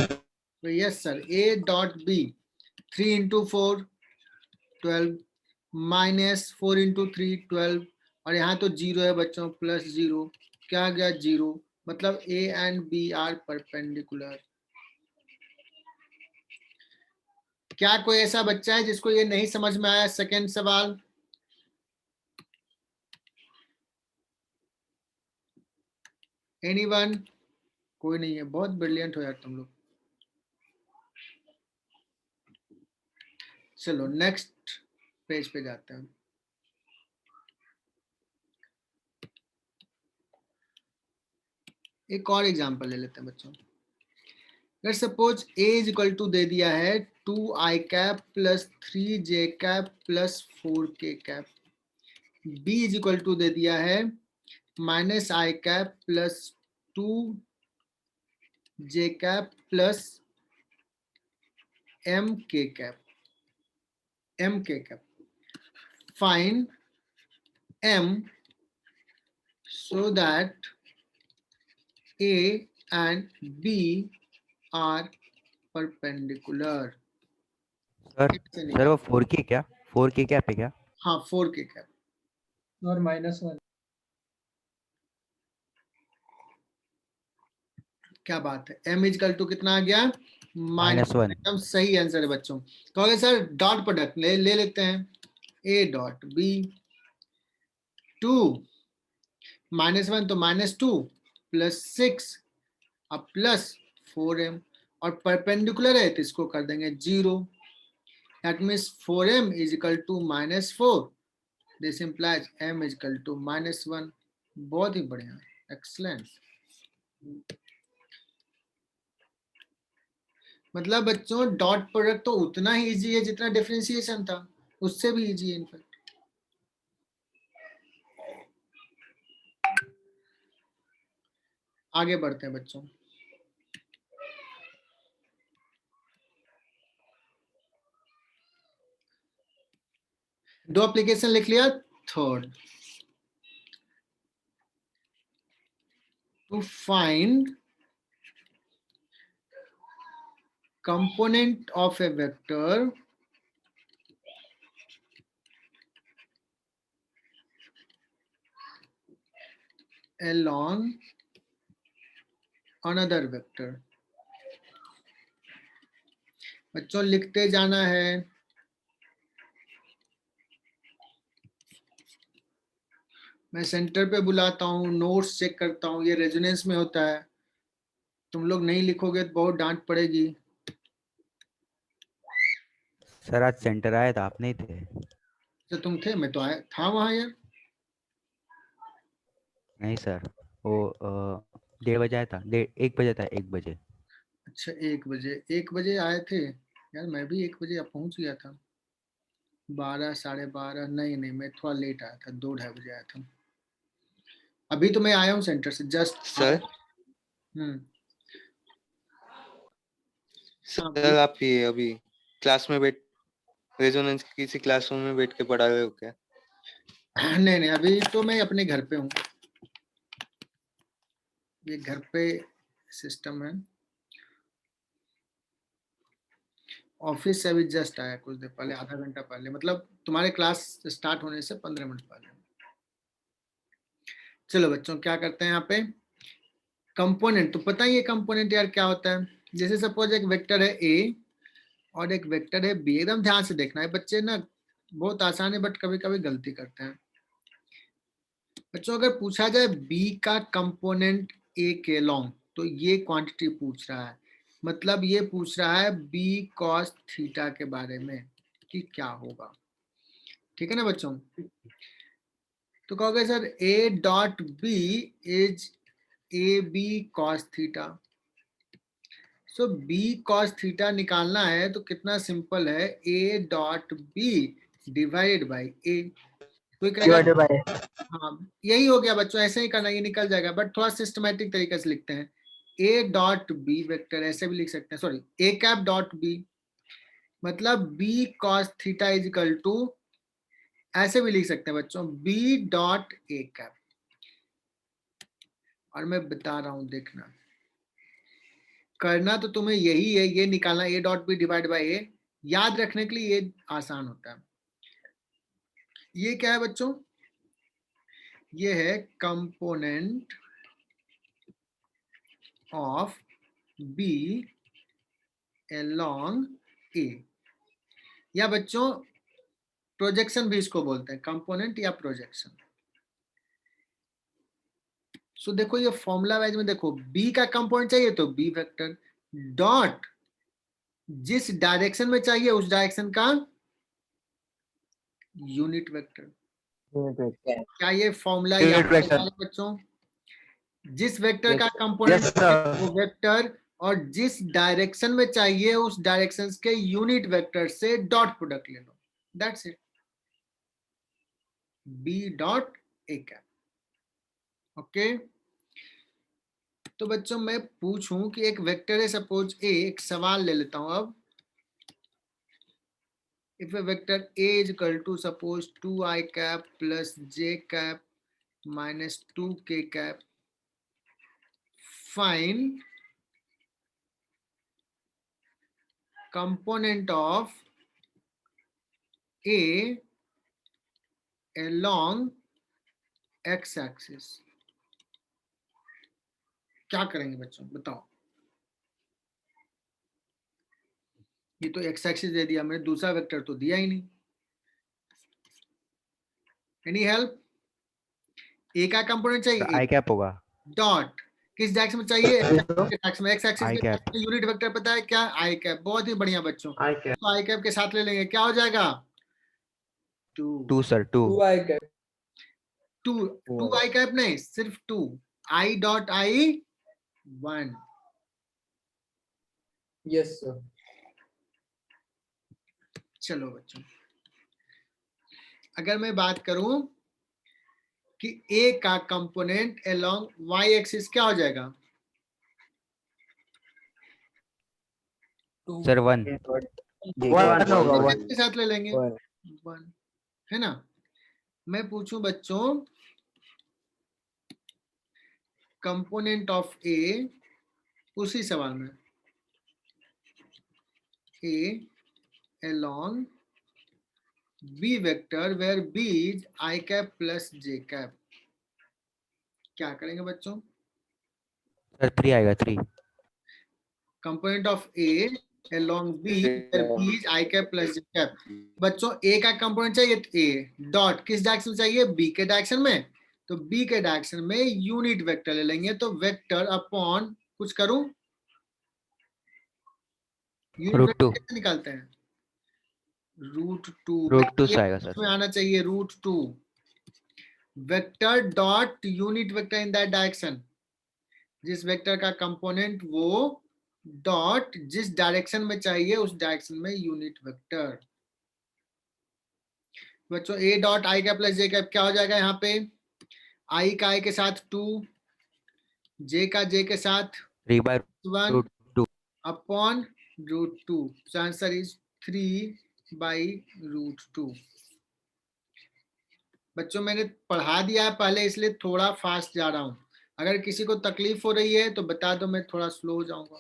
तो yes sir, a dot b 3 into 4 12 minus 4 into 3 12 और यहाँ तो 0 है बच्चों, प्लस 0 क्या गया 0, मतलब a and b are perpendicular. क्या कोई ऐसा बच्चा है जिसको ये नहीं समझ में आया? सेकंड सवाल, एनीवन? कोई नहीं है, बहुत ब्रिलियंट हो यार तुम लोग। चलो नेक्स्ट पेज पे जाते हैं। एक और एग्जांपल ले लेते हैं बच्चों। Let's suppose a is equal to दे दिया है 2i cap plus 3j cap plus 4k cap, b is equal to दे दिया है minus i cap plus 2j cap plus mk cap. Find m so that a and b are perpendicular। Sir वो 4k क्या 4k cap है क्या? हाँ 4k cap और -1। क्या बात है, m इजकल टू कितना आ गया -1। एकदम सही आंसर है बच्चों। कहोगे सर डॉट प्रोडक्ट ले लेते हैं, a डॉट b 2 -1 तो -2 प्लस 6 अब प्लस 4m और परपेंडिकुलर है तो इसको कर देंगे 0। That means 4m is equal to -4, this implies m is equal to -1। बहुत ही बढ़िया, एक्सलेंट। मतलब बच्चों डॉट प्रोडक्ट तो उतना ही इजी है जितना डिफरेंशिएशन था, उससे भी इजी है इनफैक्ट। आगे बढ़ते हैं बच्चों। दो एप्लीकेशन लिख लिया। Third, to find component of a vector along another vector। बच्चों लिखते जाना है। मैं सेंटर पे बुलाता हूँ, नोट्स चेक करता हूँ, ये रेजोनेंस में होता है। तुम लोग नहीं लिखोगे तो बहुत डांट पड़ेगी। सर आज सेंटर आया था, आप नहीं थे? तो तुम थे, मैं तो आया था वहां यार। नहीं सर, वो 1:30 बजे आया था, 1 बजे था, 1 बजे। अच्छा 1 बजे आए थे यार, मैं भी 1 बजे पहुंच गया था। 12 साढ़े 12 नहीं मैं थोड़ा लेट आया था, 2-2:30 बजे आया था। अभी तो मैं आया हूँ सेंटर से जस्ट। सर सर आप ये अभी क्लास में बैठ रेजोनेंस किसी क्लासरूम में बैठ के पढ़ा रहे हो क्या? नहीं अभी तो मैं अपने घर पे हूँ, ये घर पे सिस्टम है। ऑफिस से अभी जस्ट आया कुछ देर पहले, आधा घंटा पहले, मतलब तुम्हारे क्लास स्टार्ट होने से 15 मिनट पहले। चलो बच्चों क्या करते हैं यहाँ पे, कंपोनेंट तो पता ही है कंपोनेंट यार क्या होता है। जैसे सपोज एक वेक्टर है a और एक वेक्टर है b, एकदम ध्यान से देखना है बच्चे ना, बहुत आसान है बट कभी कभी गलती करते हैं बच्चों। अगर पूछा जाए b का कंपोनेंट a के लॉन्ग, तो ये क्वांटिटी पूछ रहा है, मतलब ये पूछ रहा है b cos थीटा के बारे में कि क्या होगा। ठीक है ना बच्चों? तो कहोगे sir a dot b is ab cos theta. So b cos theta निकालना है तो कितना सिंपल है, a dot b divided by a। कोई कहेगा हाँ यही हो गया बच्चों, ऐसे ही करना, ये निकल जाएगा, बट थोड़ा सिस्टमैटिक तरीके से लिखते हैं। ए डॉट बी वेक्टर ऐसे भी लिख सकते हैं, sorry A cap dot B, मतलब B cos theta is equal to, ऐसे भी लिख सकते हैं बच्चों, बी डॉट ए कैप। और मैं बता रहा हूं, देखना, करना तो तुम्हें यही है, ये निकालना A dot B divide by A, याद रखने के लिए ये आसान होता है। ये क्या है बच्चों, ये है कंपोनेंट ऑफ बी along ए, या बच्चों प्रोजेक्शन भी इसको बोलते हैं, कंपोनेंट या प्रोजेक्शन। सो देखो ये फॉर्मूला वाइज में देखो, बी का कंपोनेंट चाहिए तो बी वेक्टर डॉट जिस डायरेक्शन में चाहिए उस डायरेक्शन का यूनिट वेक्टर। क्या ये फॉर्मूला याद है बच्चों? जिस वेक्टर का कंपोनेंट वो वेक्टर, और जिस डायरेक्शन में चाहिए उस डायरेक्शन के यूनिट वेक्टर से डॉट प्रोडक्ट ले लो, that's it, B dot A cap. Okay, तो बच्चों मैं पूछूं कि एक वेक्टर है सपोज ए, एक सवाल ले लेता हूं अब, if a vector A is equal to suppose 2i cap plus j cap minus 2k cap, find component of A along x axis। क्या करेंगे बच्चों बताओ? ये तो x एक्सिस दे दिया मैंने, दूसरा वेक्टर तो दिया ही नहीं। Any help? ए का कंपोनेंट चाहिए आई कैप होगा, डॉट किस डायरेक्शन में चाहिए, डायरेक्शन में, एक्स एक्सिस आई कैप, में यूनिट वेक्टर पता है क्या, आई कैप। बहुत ही बढ़िया बच्चों, आई कैप, तो आई कैप के साथ ले लेंगे, क्या हो जाएगा 2 सर 2 2 आई कैप नहीं, सिर्फ 2 I dot I 1। Yes sir. चलो बच्चों, अगर मैं बात करूं कि ए का कंपोनेंट अलोंग वाई एक्सिस क्या हो जाएगा, सर 1 के साथ ले लेंगे 1, है ना। मैं पूछूं बच्चों कंपोनेंट ऑफ ए, उसी सवाल में ए along b vector where b is I cap plus j cap, क्या करेंगे बच्चों? सर 3 आएगा 3, component of a along b where b is I cap plus j cap। बच्चों a का कंपोनेंट चाहिए a डॉट किस डायरेक्शन में चाहिए, b के डायरेक्शन में, तो b के डायरेक्शन में यूनिट वेक्टर ले लेंगे, तो वेक्टर अपॉन कुछ करूं, यूनिट रूट वेक्टर 2, कैसे निकालते हैं, रूट 2 से आएगा सर, में आना चाहिए root 2, vector dot unit vector in that direction, जिस वेक्टर का कंपोनेंट वो डॉट जिस डायरेक्शन में चाहिए उस डायरेक्शन में यूनिट वेक्टर। बच्चों A dot I cap plus J cap क्या हो जाएगा, यहाँ पे आई का आई के साथ 2, जे का जे के साथ 3/√2 upon root 2, so answer is 3/√2। बच्चों मैंने पढ़ा दिया है पहले, इसलिए थोड़ा फास्ट जा रहा हूं, अगर किसी को तकलीफ हो रही है तो बता दो, मैं थोड़ा स्लो हो जाऊंगा,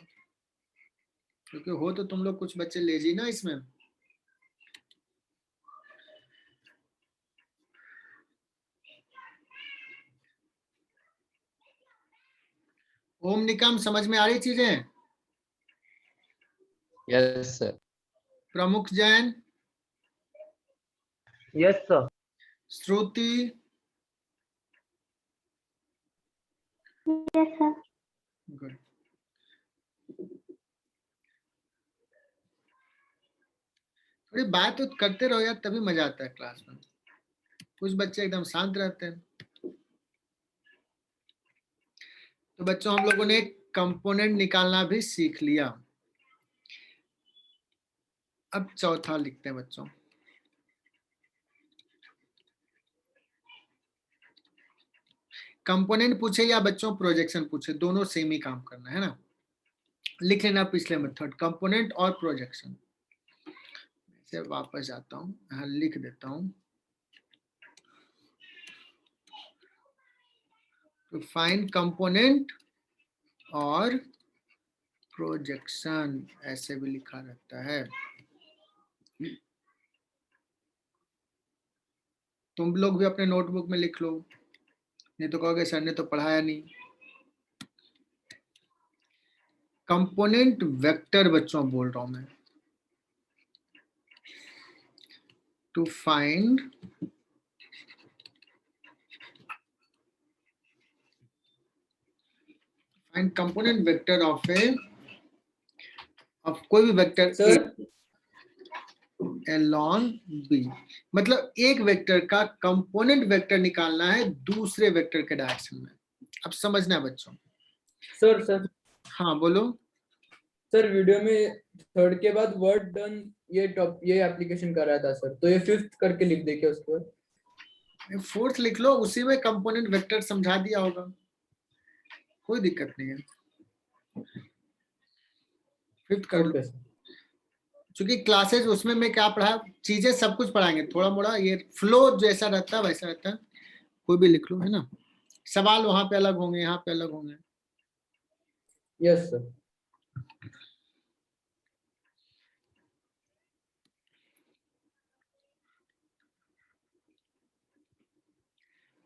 क्योंकि हो तो तुम लोग कुछ बच्चे लेजी ना इसमें। ओम निकम समझ में आ रही चीजें? Yes sir. प्रमुख जैन, यस सर, श्रुति, यस सर। गुड। थोड़ी बात तो करते रहो यार, तभी मजा आता है क्लास में। कुछ बच्चे एकदम शांत रहते हैं। तो बच्चों हम लोगों ने कंपोनेंट निकालना भी सीख लिया। अब चौथा लिखते हैं बच्चों, कंपोनेंट पूछे या बच्चों प्रोजेक्शन पूछे, दोनों सेम ही काम करना है ना। लिख लेना पिछले मेथड, कंपोनेंट और प्रोजेक्शन। से वापस आता हूँ, यहाँ लिख देता हूँ। तो फाइंड कंपोनेंट और प्रोजेक्शन ऐसे भी लिखा रहता है। तुम लोग भी अपने नोटबुक में लिख लो, नहीं तो कहोगे सर ने तो पढ़ाया नहीं। कंपोनेंट वेक्टर बच्चों बोल रहा हूं मैं। To find component vector of कोई भी वेक्टर सर along B, मतलब एक वेक्टर का कंपोनेंट वेक्टर निकालना है दूसरे वेक्टर के डायरेक्शन में। अब समझना है बच्चों। सर हाँ बोलो। सर वीडियो में थर्ड के बाद वर्ड डन ये एप्लीकेशन कर रहा था सर, तो ये फिफ्थ करके लिख दे क्या उसको? फोर्थ लिख लो, उसी में कंपोनेंट वेक्टर समझा दिया होगा, कोई दिक्कत नहीं है। फिफ्थ कर लो, ओके सर। क्योंकि क्लासेस उसमें मैं क्या पढ़ा, चीजें सब कुछ पढ़ाएंगे, थोड़ा मोड़ा ये फ्लो जैसा रहता है वैसा रहता है। कोई भी लिख लो, है ना। सवाल वहां पे अलग होंगे, यहाँ पे अलग होंगे। Yes sir.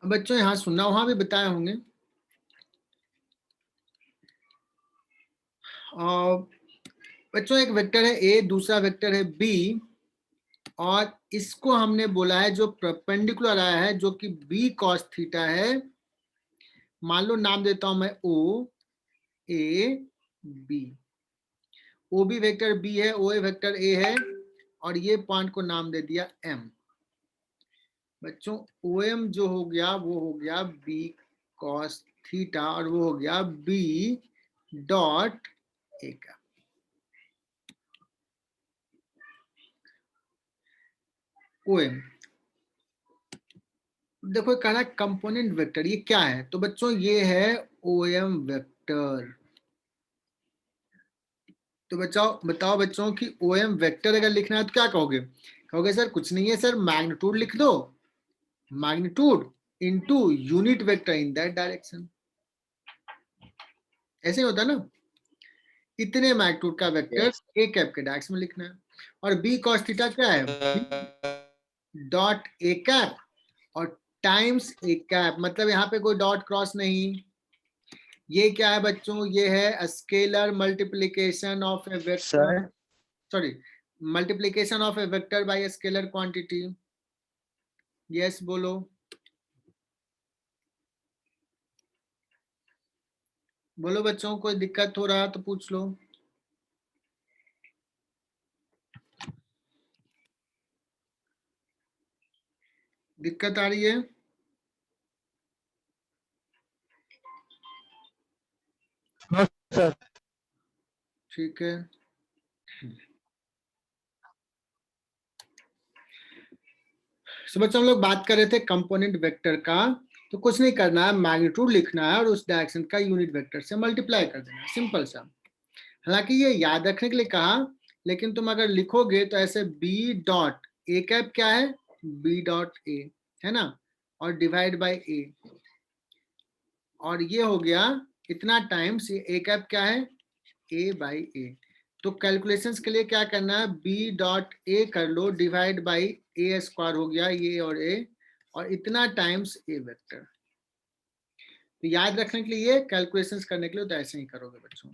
अब बच्चों यहाँ सुनना, वहां भी बताए होंगे। और बच्चों एक वेक्टर है ए, दूसरा वेक्टर है बी, और इसको हमने बोला है जो परपेंडिकुलर आया है, जो कि बी कॉस थीटा है। मान लो नाम देता हूं मैं O A B. O B vector B है, ओ ए वेक्टर ए है, और ये पॉइंट को नाम दे दिया एम। बच्चों ओ एम जो हो गया वो हो गया बी कॉस थीटा, और वो हो गया बी डॉट ए का। ओ एम देखो कह रहा है कंपोनेंट वेक्टर, ये क्या है? तो बच्चों ये है ओ एम वेक्टर। तो बताओ बच्चों कि ओ एम वेक्टर अगर लिखना है तो क्या कहोगे? कहोगे सर कुछ नहीं है सर, मैग्नीट्यूड लिख दो, magnitude into unit vector in that direction. ऐसे ही होता है ना, इतने मैग्नीट्यूड का वेक्टर ए कैप के डायरेक्शन में लिखना है। और बी कॉस थीटा क्या है? डॉट ए कैप और टाइम्स ए कैप, मतलब यहाँ पे कोई डॉट क्रॉस नहीं। ये क्या है बच्चों? ये है scalar multiplication of A vector, sir sorry, multiplication of A vector by a scalar quantity. Yes बोलो। बोलो बच्चों, कोई दिक्कत हो रहा तो पूछ लो। दिक्कत आ रही है? सर ठीक है। तो बच्चों हम लोग बात कर रहे थे कंपोनेंट वेक्टर का। तो कुछ नहीं करना है, मैग्नीट्यूड लिखना है और उस डायरेक्शन का यूनिट वेक्टर से मल्टीप्लाई कर देना है, सिंपल सा। हालांकि ये याद रखने के लिए कहा, लेकिन तुम अगर लिखोगे तो ऐसे बी डॉट ए कैप क्या है? बी डॉट ए, है ना, और डिवाइड बाय ए, और ये हो गया इतना टाइम्स ए कैप क्या है? ए बाई ए। तो कैलकुलेशंस के लिए क्या करना है? बी डॉट ए कर लो, डिवाइड बाई ए स्क्वायर हो गया ये और ए, और इतना टाइम्स ए वेक्टर। तो याद रखने के लिए, कैलकुलेशंस करने के लिए तो ऐसे ही करोगे बच्चों।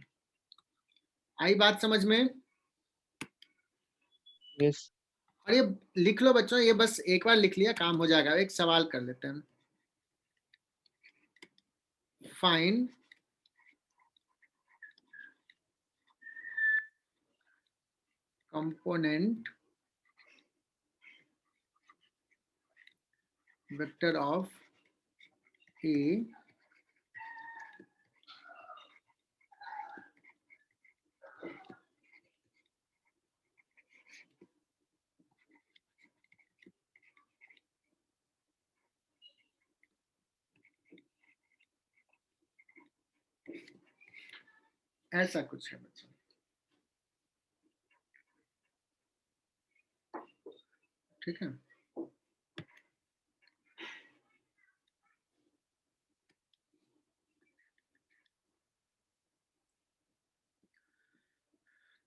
आई बात समझ में? यस। और ये लिख लो बच्चों, ये बस एक बार लिख लिया काम हो जाएगा। एक सवाल कर लेते हैं। फाइंड कंपोनेंट वेक्टर ऑफ ए ऐसा कुछ है बच्चों। ठीक है,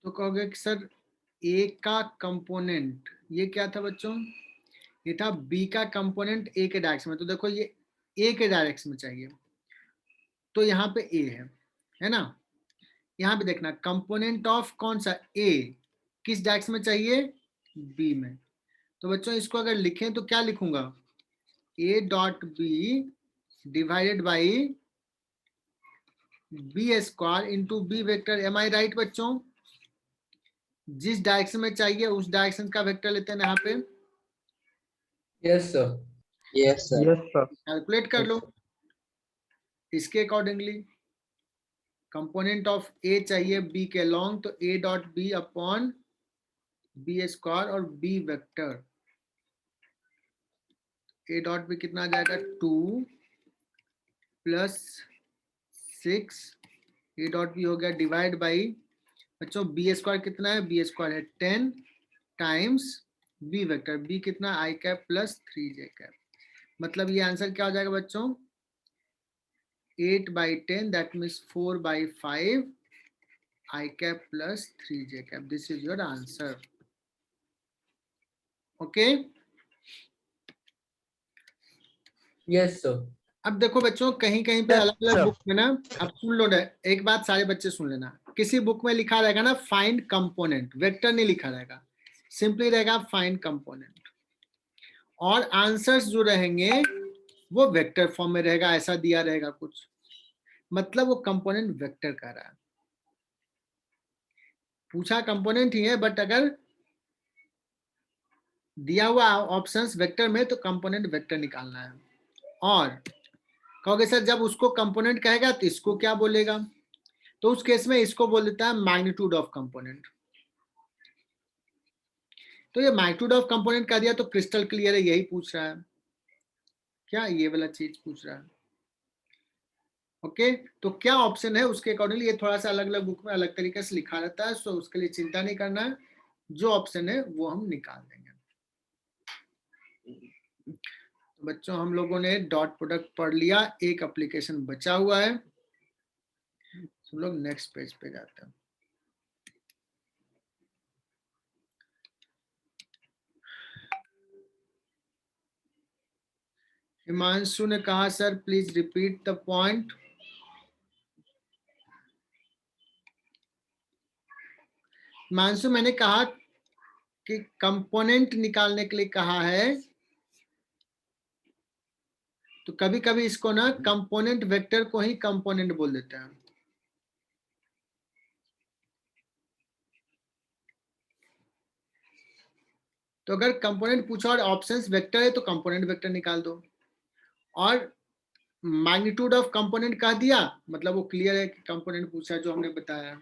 तो कहोगे कि सर ए का कंपोनेंट ये क्या था बच्चों, ये था बी का कंपोनेंट ए के डायरेक्शन में। तो देखो ये ए के डायरेक्शन में चाहिए, तो यहाँ पे ए है ना। यहाँ पे देखना कंपोनेंट ऑफ कौन सा ए किस डायरेक्शन में चाहिए, बी में। तो बच्चों इसको अगर लिखें तो क्या लिखूंगा, A dot B divided by B square into B vector. Am I right बच्चों, जिस डायरेक्शन में चाहिए उस डायरेक्शन का वेक्टर लेते हैं यहाँ पे। Yes sir. Yes sir. Yes sir. Calculate कर लो इसके अकॉर्डिंगली। कंपोनेंट ऑफ ए चाहिए बी के लॉन्ग, तो A dot B upon B square और B vector. A dot B कितना आ जाएगा 2 प्लस 6, ए डॉट बी हो गया डिवाइड बाई बच्चों बी स्क्वायर कितना है, बी स्क्वायर है 10 टाइम्स बी वेक्टर, बी कितना आई कैप प्लस 3j कैप। मतलब ये आंसर क्या हो जाएगा बच्चों 8/10 that means 4/5 I cap plus 3j cap. This is your answer. Okay, yes sir. अब देखो बच्चों कहीं कहीं पे अलग अलग बुक में ना, अब सुन लो ना एक बात, सारे बच्चे सुन लेना, किसी बुक में लिखा रहेगा ना फाइंड कंपोनेंट, वेक्टर नहीं लिखा रहेगा, सिंपली रहेगा फाइंड कंपोनेंट, और आंसर्स जो रहेंगे वो वेक्टर फॉर्म में रहेगा, ऐसा दिया रहेगा कुछ, मतलब वो कंपोनेंट वेक्टर का रहा है। पूछा कंपोनेंट ही है, बट अगर दिया हुआ ऑप्शंस वेक्टर में तो कंपोनेंट वेक्टर निकालना है। और कहोगे सर जब उसको कंपोनेंट कहेगा तो इसको क्या बोलेगा, तो उस केस में इसको बोल देता है मैग्नीट्यूड ऑफ कंपोनेंट। तो ये मैग्नीट्यूड ऑफ कंपोनेंट का दिया तो क्रिस्टल क्लियर है, यही पूछ रहा है क्या, ये वाला चीज पूछ रहा है। ओके, तो क्या ऑप्शन है उसके अकॉर्डिंगली, ये थोड़ा सा अलग अलग बुक में अलग तरीके से लिखा रहता है, सो उसके लिए चिंता नहीं करना है, जो ऑप्शन है वो हम निकाल देंगे। तो बच्चों हम लोगों ने डॉट प्रोडक्ट पढ़ लिया, एक एप्लीकेशन बचा हुआ है, हम लोग नेक्स्ट पेज पे जाते हैं। हिमांशु ने कहा sir please repeat the point. Himanshu मैंने कहा कि कंपोनेंट निकालने के लिए कहा है, तो कभी कभी इसको ना कंपोनेंट वेक्टर को ही कंपोनेंट बोल देते हैं। तो अगर कंपोनेंट पूछा और ऑप्शंस वेक्टर है तो कंपोनेंट वेक्टर निकाल दो, और मैग्नीट्यूड ऑफ कंपोनेंट कह दिया मतलब वो क्लियर है कि कंपोनेंट पूछा जो हमने बताया।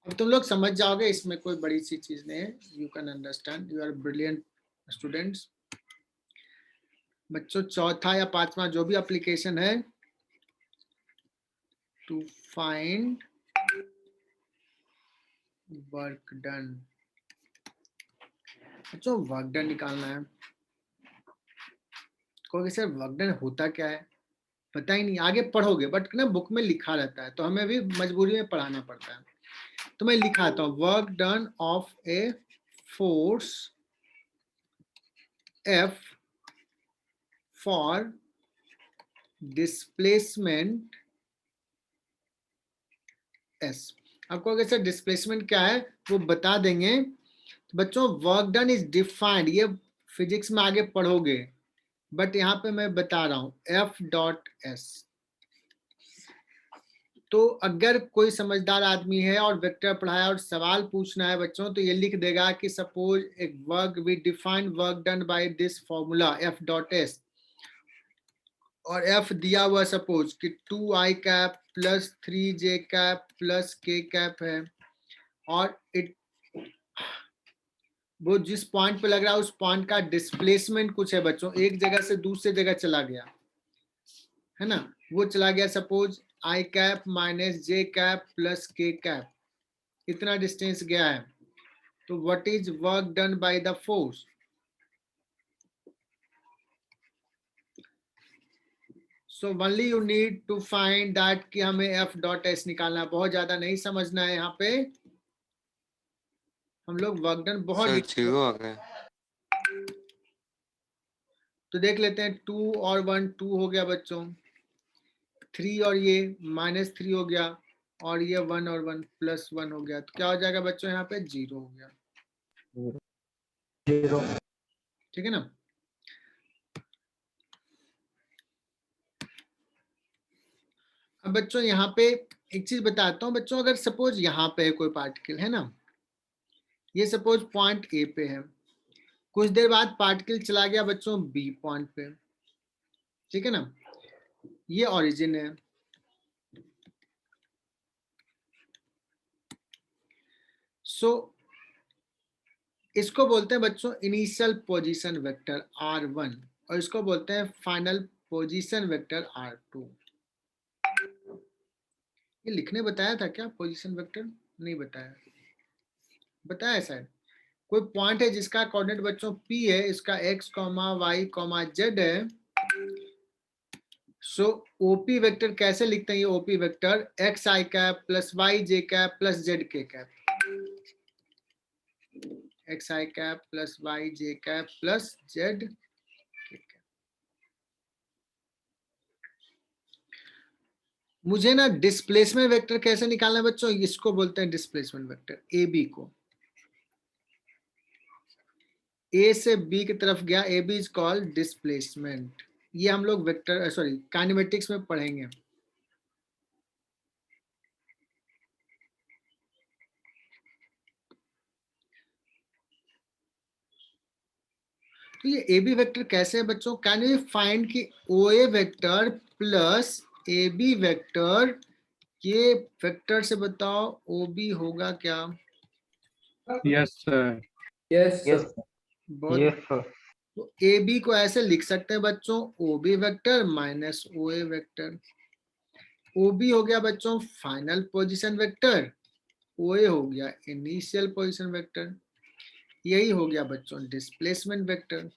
अब तुम लोग समझ जाओगे, इसमें कोई बड़ी सी चीज नहीं है, you can understand, you are brilliant students. बच्चों चौथा या पांचवा जो भी एप्लीकेशन है, टू फाइंड वर्क डन। बच्चों वर्क डन निकालना है। कहोगे सर वर्क डन होता क्या है, पता ही नहीं, आगे पढ़ोगे, बट ना बुक में लिखा रहता है तो हमें भी मजबूरी में पढ़ाना पड़ता है। तो मैं लिखाता हूं work done of a force F for displacement S। अब कहोगे सर डिस्प्लेसमेंट क्या है वो बता देंगे। तो बच्चों वर्क डन इज डिफाइंड, ये फिजिक्स में आगे पढ़ोगे, बट यहाँ पे मैं बता रहा हूं F.S। तो अगर कोई समझदार आदमी है और वेक्टर पढ़ाया और सवाल पूछना है बच्चों, तो ये लिख देगा कि सपोज एक work we define work done by this formula F.S, और F दिया हुआ सपोज कि 2i cap plus 3j cap plus k cap है, और इट वो जिस पॉइंट पे लग रहा है उस पॉइंट का डिस्प्लेसमेंट कुछ है बच्चों, एक जगह से दूसरे जगह चला गया है ना, वो चला गया suppose i cap minus J cap plus k cap, इतना डिस्टेंस गया है, तो what is work done by the force? So only you need to find that कि हमें एफ डॉट एस निकालना है, बहुत ज्यादा नहीं समझना है यहाँ पे, हम लोग वर्क डन बहुत सर detail- 0 आ गया। तो देख लेते हैं 2 और 1 2 हो गया बच्चों, 3 और ये -3 हो गया, और ये 1 और 1 +1 हो गया, तो क्या हो जाएगा बच्चों यहाँ पे 0 हो गया, 0 ठीक है ना। अब बच्चों यहाँ पे एक चीज बताता हूँ बच्चों, अगर सपोज यहाँ पे है कोई पार्टिकल है ना, ये सपोज पॉइंट ए पे है, कुछ देर बाद पार्टिकल चला गया बच्चों बी पॉइंट पे, ठीक है ना, ये ओरिजिन है। सो इसको बोलते हैं बच्चों इनिशियल पोजीशन वेक्टर R1 और इसको बोलते हैं फाइनल पोजीशन वेक्टर R2। ये लिखने बताया था क्या पोजीशन वेक्टर? नहीं बताया, बताया शायद। कोई पॉइंट है जिसका कोऑर्डिनेट बच्चों P है, इसका x, y, z है। सो OP वेक्टर कैसे लिखते हैं? ये OP vector x i cap plus y j cap plus z k cap, x i cap plus y j cap plus z k cap. मुझे ना डिस्प्लेसमेंट वेक्टर कैसे निकालना है बच्चों? इसको बोलते हैं डिस्प्लेसमेंट वेक्टर, AB को, A से B की तरफ गया, AB इज कॉल्ड डिस्प्लेसमेंट। ये हम लोग वेक्टर सॉरी काइनेमेटिक्स में पढ़ेंगे। तो ये AB वेक्टर कैसे है बच्चों? कैन वी फाइंड कि OA vector plus AB vector के वेक्टर से बताओ OB होगा क्या? Yes sir yes yes sir. बहुत यस सर तो AB को ऐसे लिख सकते हैं बच्चों OB vector minus OA vector. OB हो गया बच्चों फाइनल पोजीशन वेक्टर, OA हो गया इनिशियल पोजीशन वेक्टर, यही हो गया बच्चों डिस्प्लेसमेंट वेक्टर।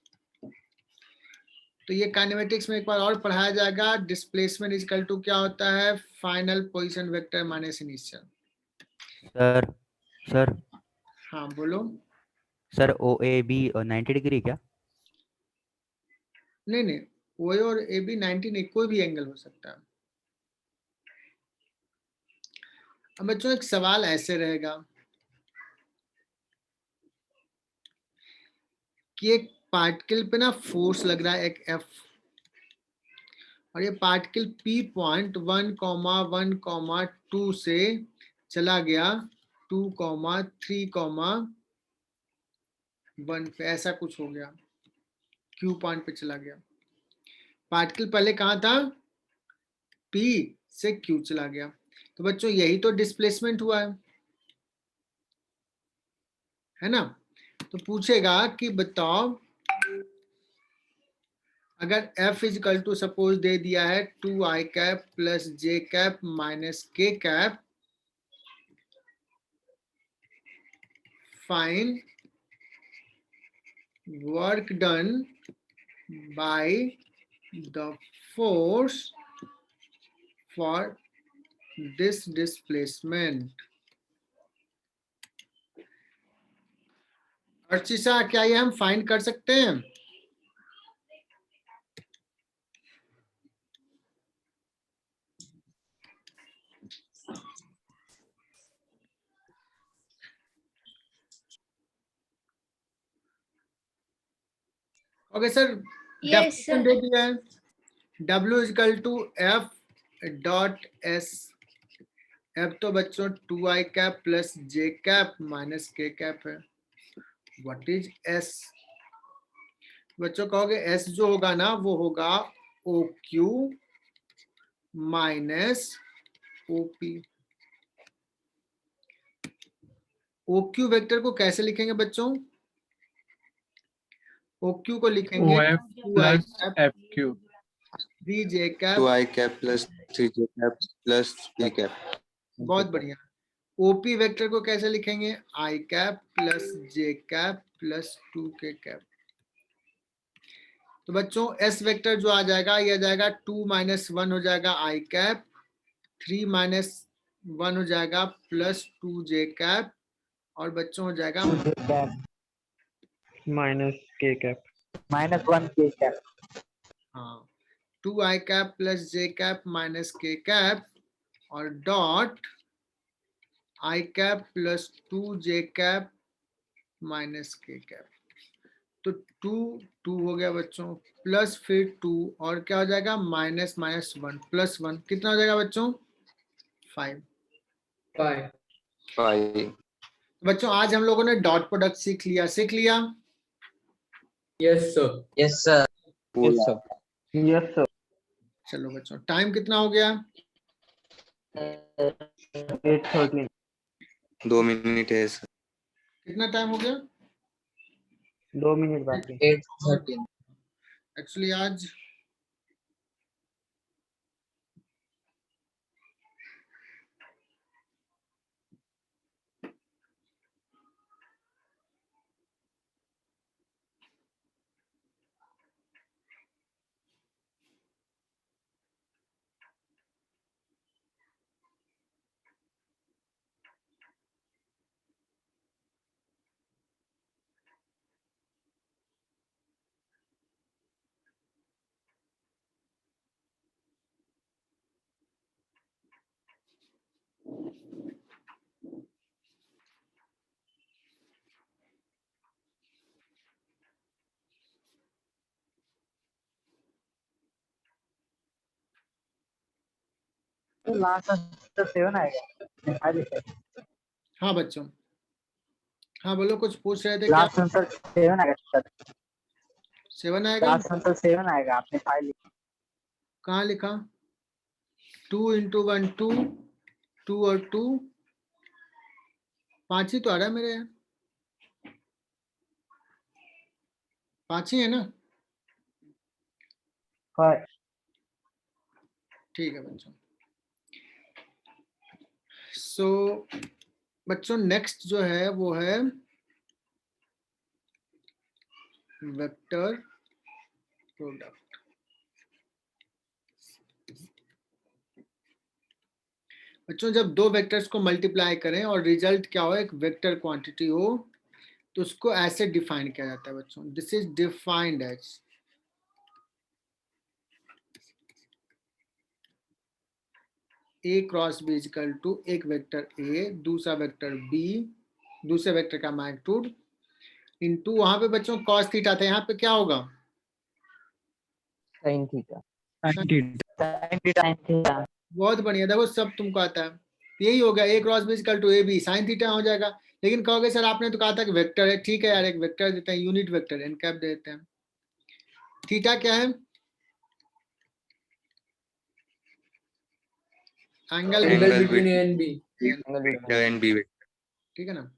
तो ये काइनेमेटिक्स में एक बार और पढ़ाया जाएगा, डिस्प्लेसमेंट इक्वल टू क्या होता है? Final position vector minus initial. Sir sir हाँ बोलो। सर OAB 90 डिग्री क्या? नहीं नहीं, OA और AB 90 नहीं, कोई भी एंगल हो सकता है। अब बच्चों एक सवाल ऐसे रहेगा कि एक पार्टिकल पे ना फोर्स लग रहा है एक F, और ये पार्टिकल P पॉइंट 1,1,2 से चला गया 2,3,1 पे, ऐसा कुछ हो गया, Q पॉइंट पे चला गया। पार्टिकल पहले कहाँ था? P से Q चला गया, तो बच्चों यही तो डिस्प्लेसमेंट हुआ है ना। तो पूछेगा कि बताओ अगर F इजिकल टू सपोज दे दिया है 2i cap plus j cap minus k cap, find work done by the force for this displacement. Archisa क्या ये हम फाइंड कर सकते हैं? ओके सर, डेफिनेशन दे दिया है W is equal to F dot S। F तो बच्चों 2i cap plus j cap minus k cap है। What is S? बच्चों कहोगे S जो होगा ना वो होगा OQ minus OP। OQ vector को कैसे लिखेंगे बच्चों? OQ को लिखेंगे OF 2i plus cap FQ 3j cap, 2i cap plus 3j cap plus b cap. बहुत बढ़िया। ओपी वेक्टर को कैसे लिखेंगे? आई कैप प्लस जे कैप प्लस 2k कैप। तो बच्चों एस वेक्टर जो आ जाएगा ये आ जाएगा 2 - 1 हो जाएगा आई कैप, 3 - 1 हो जाएगा प्लस 2j कैप, और बच्चों हो जाएगा -k cap. -1k cap. हाँ 2i cap plus j cap minus k cap, और डॉट आई cap plus 2j cap minus k cap. तो 2 हो गया बच्चों, प्लस फिर 2, और क्या हो जाएगा? माइनस -1 प्लस 1, कितना हो जाएगा बच्चों? 5। 5। बच्चों आज हम लोगों ने डॉट प्रोडक्ट सीख लिया। Yes sir. Yes sir. Yes sir. चलो बच्चों टाइम कितना हो गया? 8:13। 2 मिनट है सर. कितना टाइम हो गया? 2 मिनट बाकी। 8:13। एक्चुअली आज लास्ट आंसर 7 आएगा। हाँ बच्चों, हाँ बोलो, कुछ पूछ रहे थे क्या? लास्ट आंसर 7 आएगा सर। 7 आएगा? लास्ट आंसर 7 आएगा, आपने 5 लिखा। कहाँ लिखा? 2 × 1 2, 2 और 2, 5 ही तो आ रहा है मेरे यहाँ। 5 ही है ना? 5। ठीक है बच्चों। सो बच्चों नेक्स्ट जो है वो है वेक्टर प्रोडक्ट। बच्चों जब दो वेक्टर्स को मल्टीप्लाई करें और रिजल्ट क्या हो, एक वेक्टर क्वांटिटी हो, तो उसको ऐसे डिफाइन किया जाता है बच्चों। This is defined as A cross B equal to एक वेक्टर A, दूसरा वेक्टर B, दूसरे वेक्टर का मैग्नीट्यूड इनटू, वहां पे बच्चों cos थीटा था, यहाँ पे क्या होगा? sin theta. बहुत बढ़िया, देखो सब तुमको आता है। यही हो गया, A cross B equal to AB, sin theta हो जाएगा। लेकिन कहोगे सर आपने तो कहा था कि वेक्टर है। ठीक है यार, एक वेक्टर देते हैं, यूनिट वेक्टर एन कैप देते हैं। थीटा क्या है? Angle between A and B. And B vector. ठीक है ना?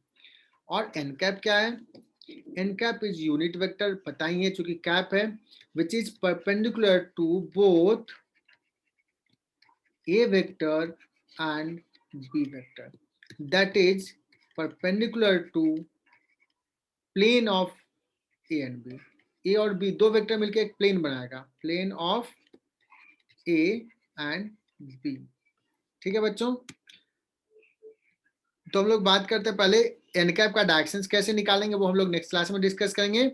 और एन कैप क्या है? N cap is unit vector, पता ही है चूंकि कैप है, which is perpendicular to both A vector and B vector, that is perpendicular to plane of A and B. A और बी दो वेक्टर मिलकर एक प्लेन बनाएगा, plane of A and B. ठीक है बच्चों, तो हम लोग बात करते हैं पहले एन कैप का डायरेक्शंस कैसे निकालेंगे, वो हम लोग नेक्स्ट क्लास में डिस्कस करेंगे।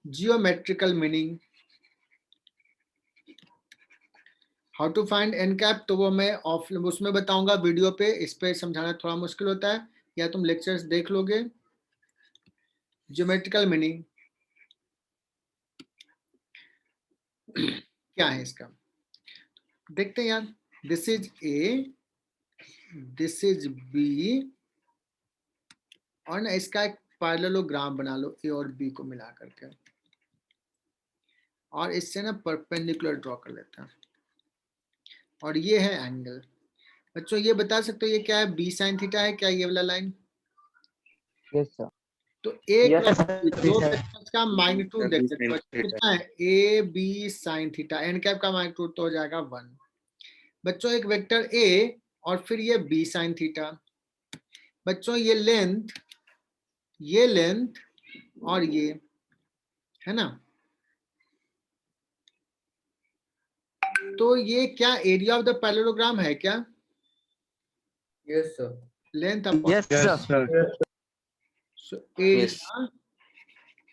Geometrical meaning, how to find n cap, तो वो मैं ऑफ उसमें बताऊंगा वीडियो पे। इस पे समझाना थोड़ा मुश्किल होता है, या तुम लेक्चर्स देख लोगे। जियोमेट्रिकल मीनिंग क्या है इसका, देखते हैं यार। This is A, this is B, और ना इसका एक पैरेललोग्राम बना लो ए और बी को मिला करके, और इससे ना परपेंडिकुलर ड्रॉ कर लेते हैं, और ये है एंगल। बच्चों ये बता सकते हो ये क्या है? बी साइन थीटा है क्या ये वाला लाइन? Yes sir. तो एक Yes, और sir. दो वेक्टर्स का मैग्नीट्यूड देख सकते हो Sin कितना है, A B sine theta, n cap का मैग्नीट्यूड तो हो जाएगा 1। बच्चों एक वेक्टर ए और फिर ये बी साइन थीटा, बच्चों ये लेंथ और ये है ना, तो ये क्या एरिया ऑफ द पैरेललोग्राम है क्या? Yes sir. Length upon Yes, Yes, sir. sir. so Yes.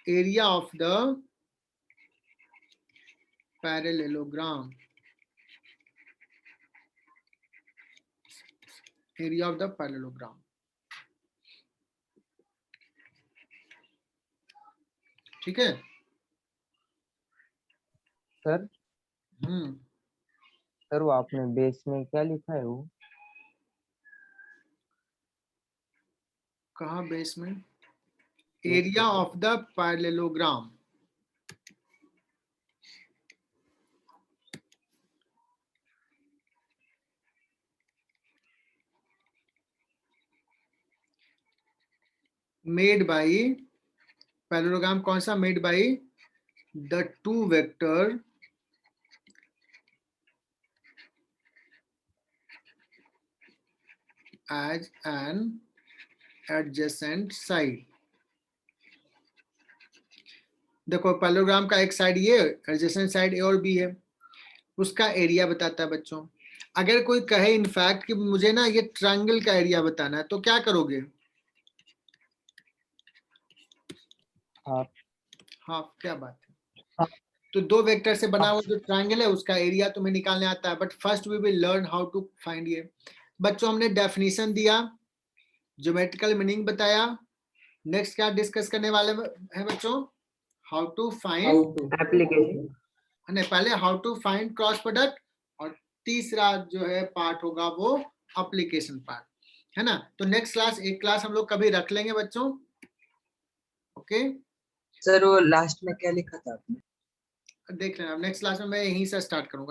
area of the parallelogram, area of the parallelogram, ठीक है। सर सर वो आपने बेस में क्या लिखा है वो? कहाँ बेस में? Area of the parallelogram, made by parallelogram कौन सा? Made by the two vector as an adjacent side। देखो पैरेललोग्राम का एक साइड ये, एडजेसेंट साइड ए और बी है, उसका एरिया बताता है बच्चों। अगर कोई कहे इनफैक्ट कि मुझे ना ये ट्रायंगल का एरिया बताना है, तो क्या करोगे? हाफ, क्या बात है। तो दो वेक्टर से बना हुआ जो ट्रायंगल है उसका एरिया तुम्हें निकालने आता है, but first we will learn how to find ये। बच्चों हमने डेफिनेशन दिया, ज्योमेट्रिकल मीनिंग बताया, नेक्स्ट क्या डिस्कस करने वाले हैं बच्चों? How to find Application. नहीं, पहले how to find cross product, और तीसरा जो है पार्ट होगा वो एप्लीकेशन पार्ट, है ना। तो नेक्स्ट क्लास, एक क्लास हम लोग कभी रख लेंगे बच्चों, ओके। सर वो लास्ट में क्या लिखा था आपने? देख लेना, नेक्स्ट क्लास में मैं यहीं से स्टार्ट करूंगा।